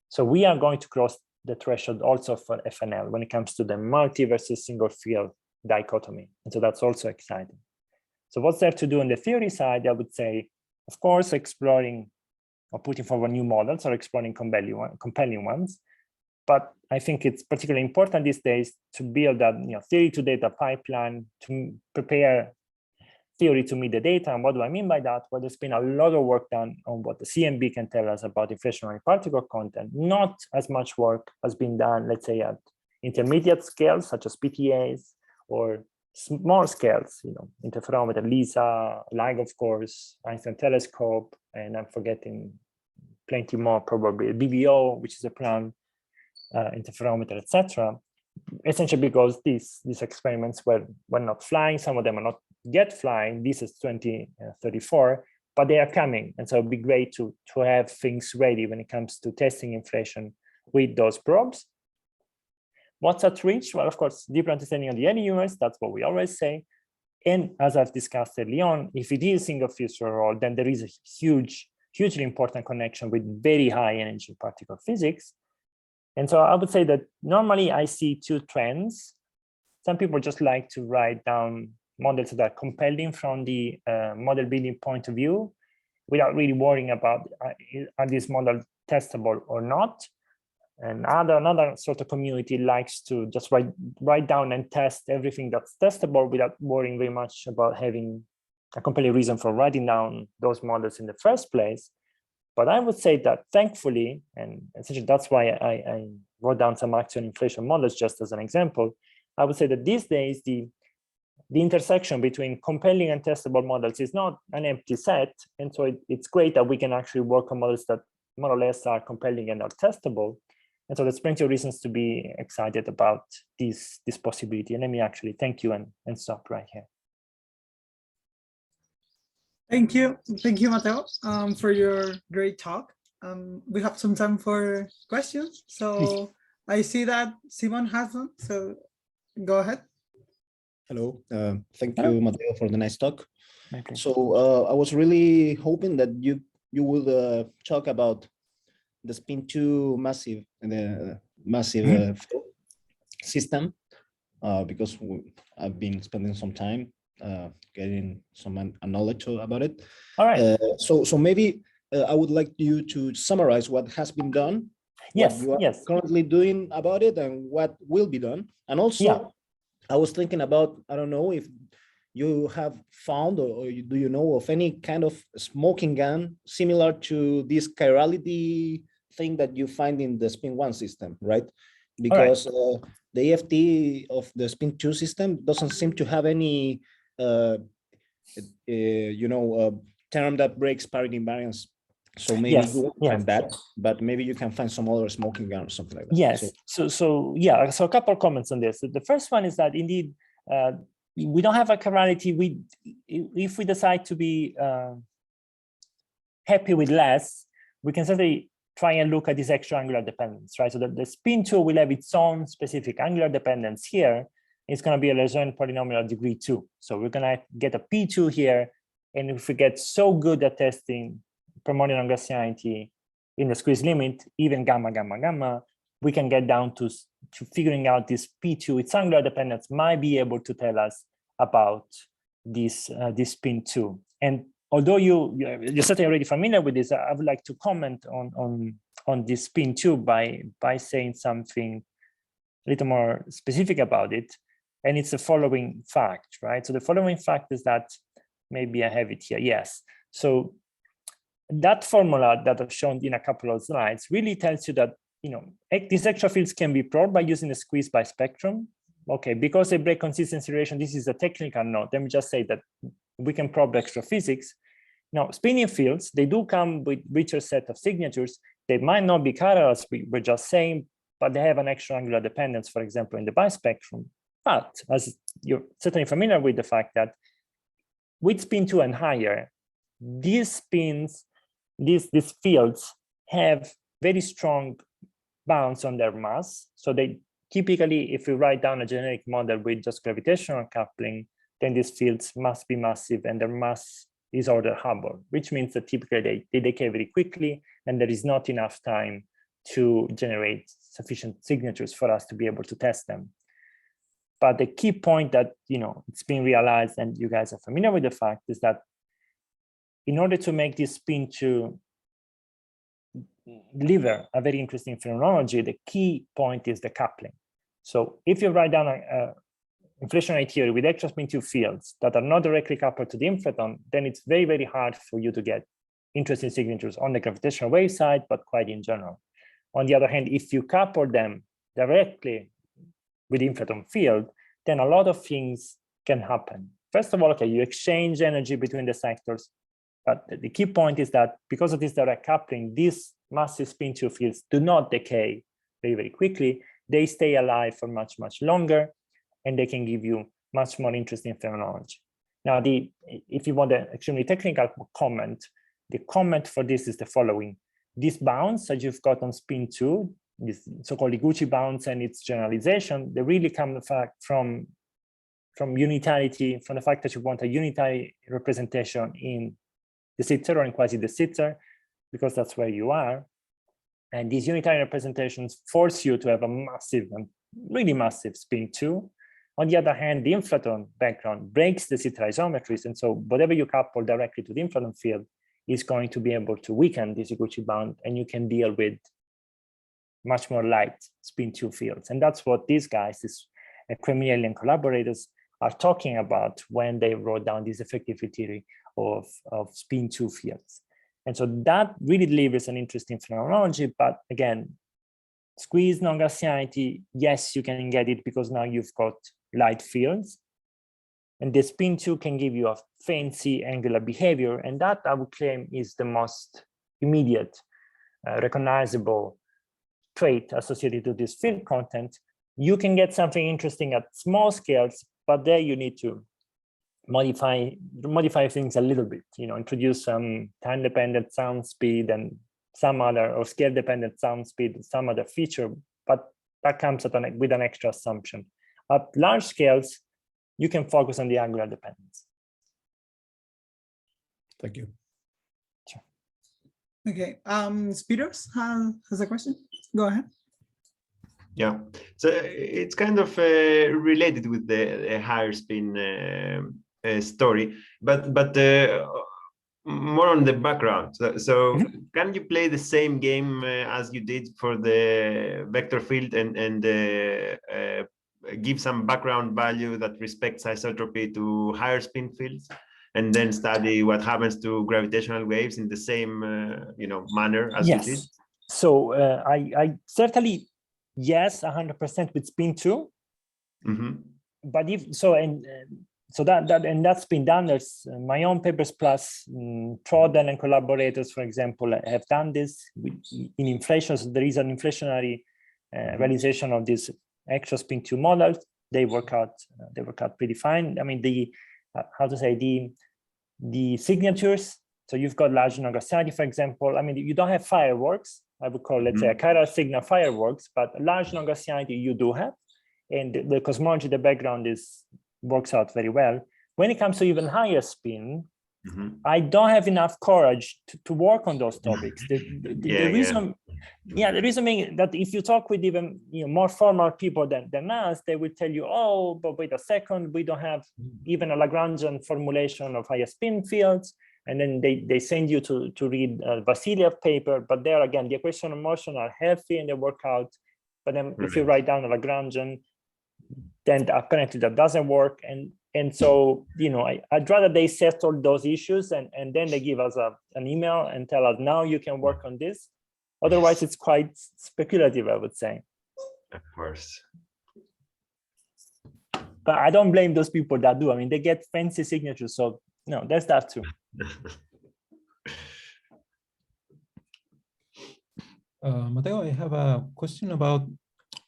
So we are going to cross the threshold also for FNL when it comes to the multi versus single field dichotomy. And so that's also exciting. So what's there to do on the theory side? I would say, of course, exploring or putting forward new models or exploring compelling ones. But I think it's particularly important these days to build that theory to data pipeline to prepare theory to meet the data. And what do I mean by that? Well, there's been a lot of work done on what the CMB can tell us about inflationary particle content. Not as much work has been done, let's say, at intermediate scales, such as PTAs, or small scales, interferometer, LISA, LIGO, of course, Einstein telescope, and I'm forgetting plenty more, probably BBO, which is a plan, interferometer, etc. Essentially because these experiments were not flying. Some of them are not yet flying. This is 2034, but they are coming. And so it'd be great to have things ready when it comes to testing inflation with those probes. What's at reach? Well, of course, deeper understanding of the early universe, that's what we always say. And as I've discussed early on, if it is single physical role, then there is a hugely important connection with very high energy particle physics. And so I would say that normally I see two trends. Some people just like to write down models that are compelling from the model building point of view without really worrying about are these models testable or not. And another sort of community likes to just write down and test everything that's testable without worrying very much about having a compelling reason for writing down those models in the first place. But I would say that thankfully, and essentially that's why I wrote down some actual inflation models just as an example, I would say that these days the intersection between compelling and testable models is not an empty set. And so it's great that we can actually work on models that more or less are compelling and are testable. And so there's plenty of reasons to be excited about this possibility. And let me actually thank you and stop right here. Thank you, Matteo, for your great talk. We have some time for questions. So Please. I see that Simon has one, so go ahead. Hello, thank you, Matteo, for the nice talk. Okay. So I was really hoping that you would talk about the spin 2 massive flow system, because I've been spending some time getting some knowledge about it. All right. So maybe I would like you to summarize what has been done, Yes, what you are yes. currently doing about it, and what will be done. And also, I was thinking about, I don't know if you have found or do you know of any kind of smoking gun similar to this chirality thing that you find in the spin 1 system, right? Because the EFT of the spin 2 system doesn't seem to have any term that breaks parity invariance. So maybe you won't find that, but maybe you can find some other smoking gun or something like that. Yes. So a couple of comments on this. The first one is that indeed we don't have a chirality. If we decide to be happy with less, we can certainly try and look at this extra angular dependence, right? So the spin 2 will have its own specific angular dependence here. It's going to be a Lagrange polynomial of degree 2. So we're going to get a P2 here. And if we get so good at testing primordial non-Gaussianity in the squeeze limit, even gamma, gamma, gamma, we can get down to figuring out this P2, its angular dependence might be able to tell us about this spin 2. And although you're certainly already familiar with this, I would like to comment on this spin 2 by saying something a little more specific about it. And it's the following fact, right? So the following fact is that, maybe I have it here, yes. So that formula that I've shown in a couple of slides really tells you that, these extra fields can be probed by using the squeeze by spectrum. Okay, because they break consistency relation, this is a technical note. Let me just say that we can probe extra physics. Now, spinning fields, they do come with richer set of signatures. They might not be chiral, as we were just saying, but they have an extra angular dependence, for example, in the bispectrum. But as you're certainly familiar with the fact that with spin 2 and higher, these spins, these fields have very strong bounds on their mass. So they typically, if we write down a generic model with just gravitational coupling, then these fields must be massive and their mass is order Hubble, which means that typically they decay very quickly and there is not enough time to generate sufficient signatures for us to be able to test them. But the key point that it's been realized, and you guys are familiar with the fact, is that in order to make this spin 2 deliver a very interesting phenomenology, the key point is the coupling. So if you write down a inflationary theory with extra spin 2 fields that are not directly coupled to the inflaton, then it's very, very hard for you to get interesting signatures on the gravitational wave side, but quite in general. On the other hand, if you couple them directly with the inflaton field, then a lot of things can happen. First of all, okay, you exchange energy between the sectors, but the key point is that because of this direct coupling, these massive spin 2 fields do not decay very, very quickly. They stay alive for much, much longer, and they can give you much more interesting phenomenology. Now, if you want an extremely technical comment, the comment for this is the following. These bounds that you've got on spin 2, this so-called Iguchi bounds and its generalization, they really come from unitarity, from the fact that you want a unitary representation in the sitter or in quasi the sitter, because that's where you are. And these unitary representations force you to have a massive and really massive spin 2. On the other hand, the inflaton background breaks the sitter isometries. And so whatever you couple directly to the inflaton field is going to be able to weaken this Iguchi bound, and you can deal with much more light spin 2 fields. And that's what these guys, these Primordial and collaborators, are talking about when they wrote down this effective theory of spin 2 fields. And so that really delivers an interesting phenomenology. But again, squeeze non-Gaussianity, yes, you can get it because now you've got light fields. And the spin 2 can give you a fancy angular behavior. And that, I would claim, is the most immediate recognizable trait associated to this field content. You can get something interesting at small scales, but there you need to modify things a little bit, introduce some time-dependent sound speed and some other, or scale-dependent sound speed, some other feature, but that comes with an extra assumption. At large scales, you can focus on the angular dependence. Thank you. Sure. Okay, Speeders has a question. Go ahead. Yeah, so it's kind of related with the higher spin story, but more on the background. So can you play the same game as you did for the vector field and give some background value that respects isotropy to higher spin fields, and then study what happens to gravitational waves in the same manner as you did? So I certainly, yes, 100% with spin 2. Mm-hmm. But if so, and so that's been done. There's my own papers plus Trodden and collaborators, for example, have done this in inflation. So there is an inflationary realization of these extra spin 2 models. They work out pretty fine. I mean, the signatures. So you've got large non-Gaussianity, for example. I mean, you don't have fireworks. I would call, let's say, a chiral signal fireworks, but large non-Gaussianity you do have. And the cosmology, the background works out very well. When it comes to even higher spin, I don't have enough courage to work on those topics. The reason being that if you talk with even more formal people than us, they will tell you, oh, but wait a second, we don't have even a Lagrangian formulation of higher spin fields. And then they send you to read a Vasiliev paper, but there again, the equation of motion are healthy and they work out. But then if you write down a Lagrangian, then apparently that doesn't work. And so, I'd rather they settle those issues and then they give us an email and tell us, now you can work on this. Otherwise, it's quite speculative, I would say. Of course. But I don't blame those people that do. I mean, they get fancy signatures. So no, there's that too. Matteo, I have a question about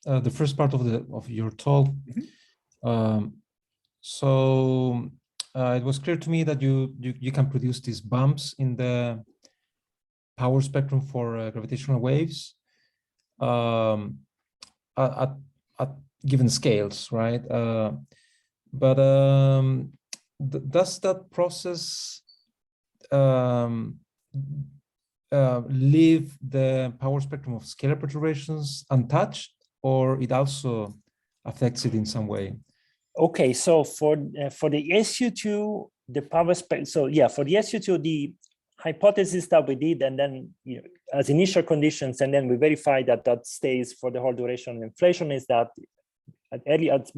the first part of your talk. So it was clear to me that you can produce these bumps in the power spectrum for gravitational waves at given scales, right? But does that process leave the power spectrum of scalar perturbations untouched, or it also affects it in some way? Okay, so for the SU2, the power spectrum. So yeah, for the SU2, the hypothesis that we did, and then as initial conditions, and then we verified that stays for the whole duration of inflation, is that at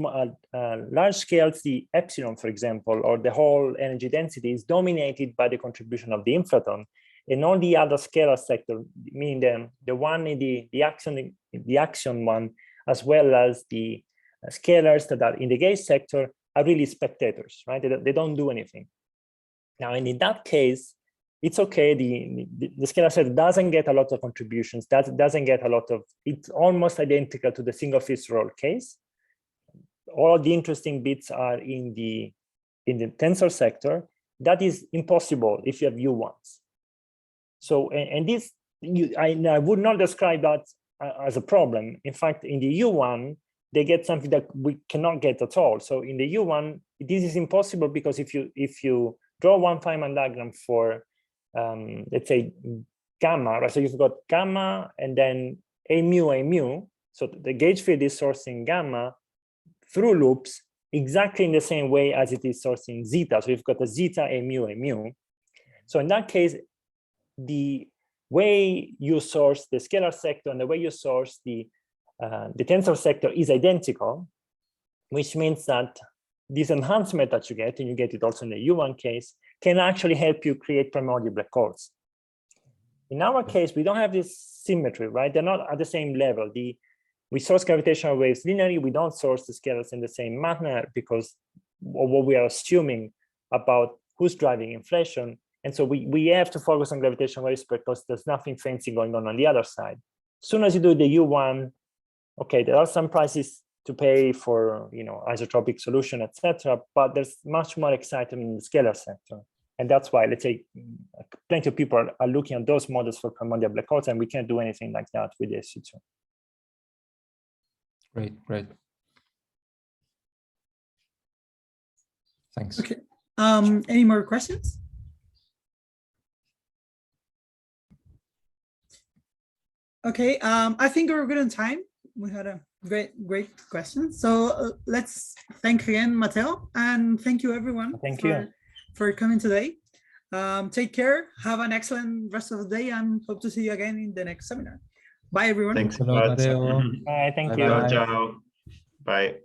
large scales, the epsilon, for example, or the whole energy density is dominated by the contribution of the inflaton, and all the other scalar sector, meaning the one in the axion one, as well as the scalars that are in the gauge sector, are really spectators, right? They don't do anything. Now, and in that case, it's okay. The scalar set doesn't get a lot of contributions. Doesn't get a lot of. It's almost identical to the single fist roll case. All the interesting bits are in the in the tensor sector, that is impossible if you have U1s. So, and this, I would not describe that as a problem. In fact, in the U1, they get something that we cannot get at all. So in the U1, this is impossible because if you draw one Feynman diagram for, let's say, gamma, right? So you've got gamma and then a mu. So the gauge field is sourcing gamma through loops exactly in the same way as it is sourcing zeta. So you've got a zeta, a mu. So in that case, the way you source the scalar sector and the way you source the tensor sector is identical, which means that this enhancement that you get, and you get it also in the U1 case, can actually help you create primordial black holes. In our case, we don't have this symmetry, right? They're not at the same level. We source gravitational waves linearly. We don't source the scalars in the same manner because of what we are assuming about who's driving inflation. And so we have to focus on gravitational waves because there's nothing fancy going on the other side. As soon as you do the U1, okay, there are some prices to pay for, isotropic solution, etc. But there's much more excitement in the scalar sector. And that's why, let's say, plenty of people are looking at those models for primordial black holes, and we can't do anything like that with the SU2. Great. Thanks. Okay. Any more questions? Okay. I think we're good on time. We had a great question. So let's thank again Matteo, and thank you everyone. Thank you for coming today. Take care, have an excellent rest of the day, and hope to see you again in the next seminar. Bye everyone. Thanks a Hello, lot. Matteo. Bye, thank Bye-bye. you. Ciao. Bye.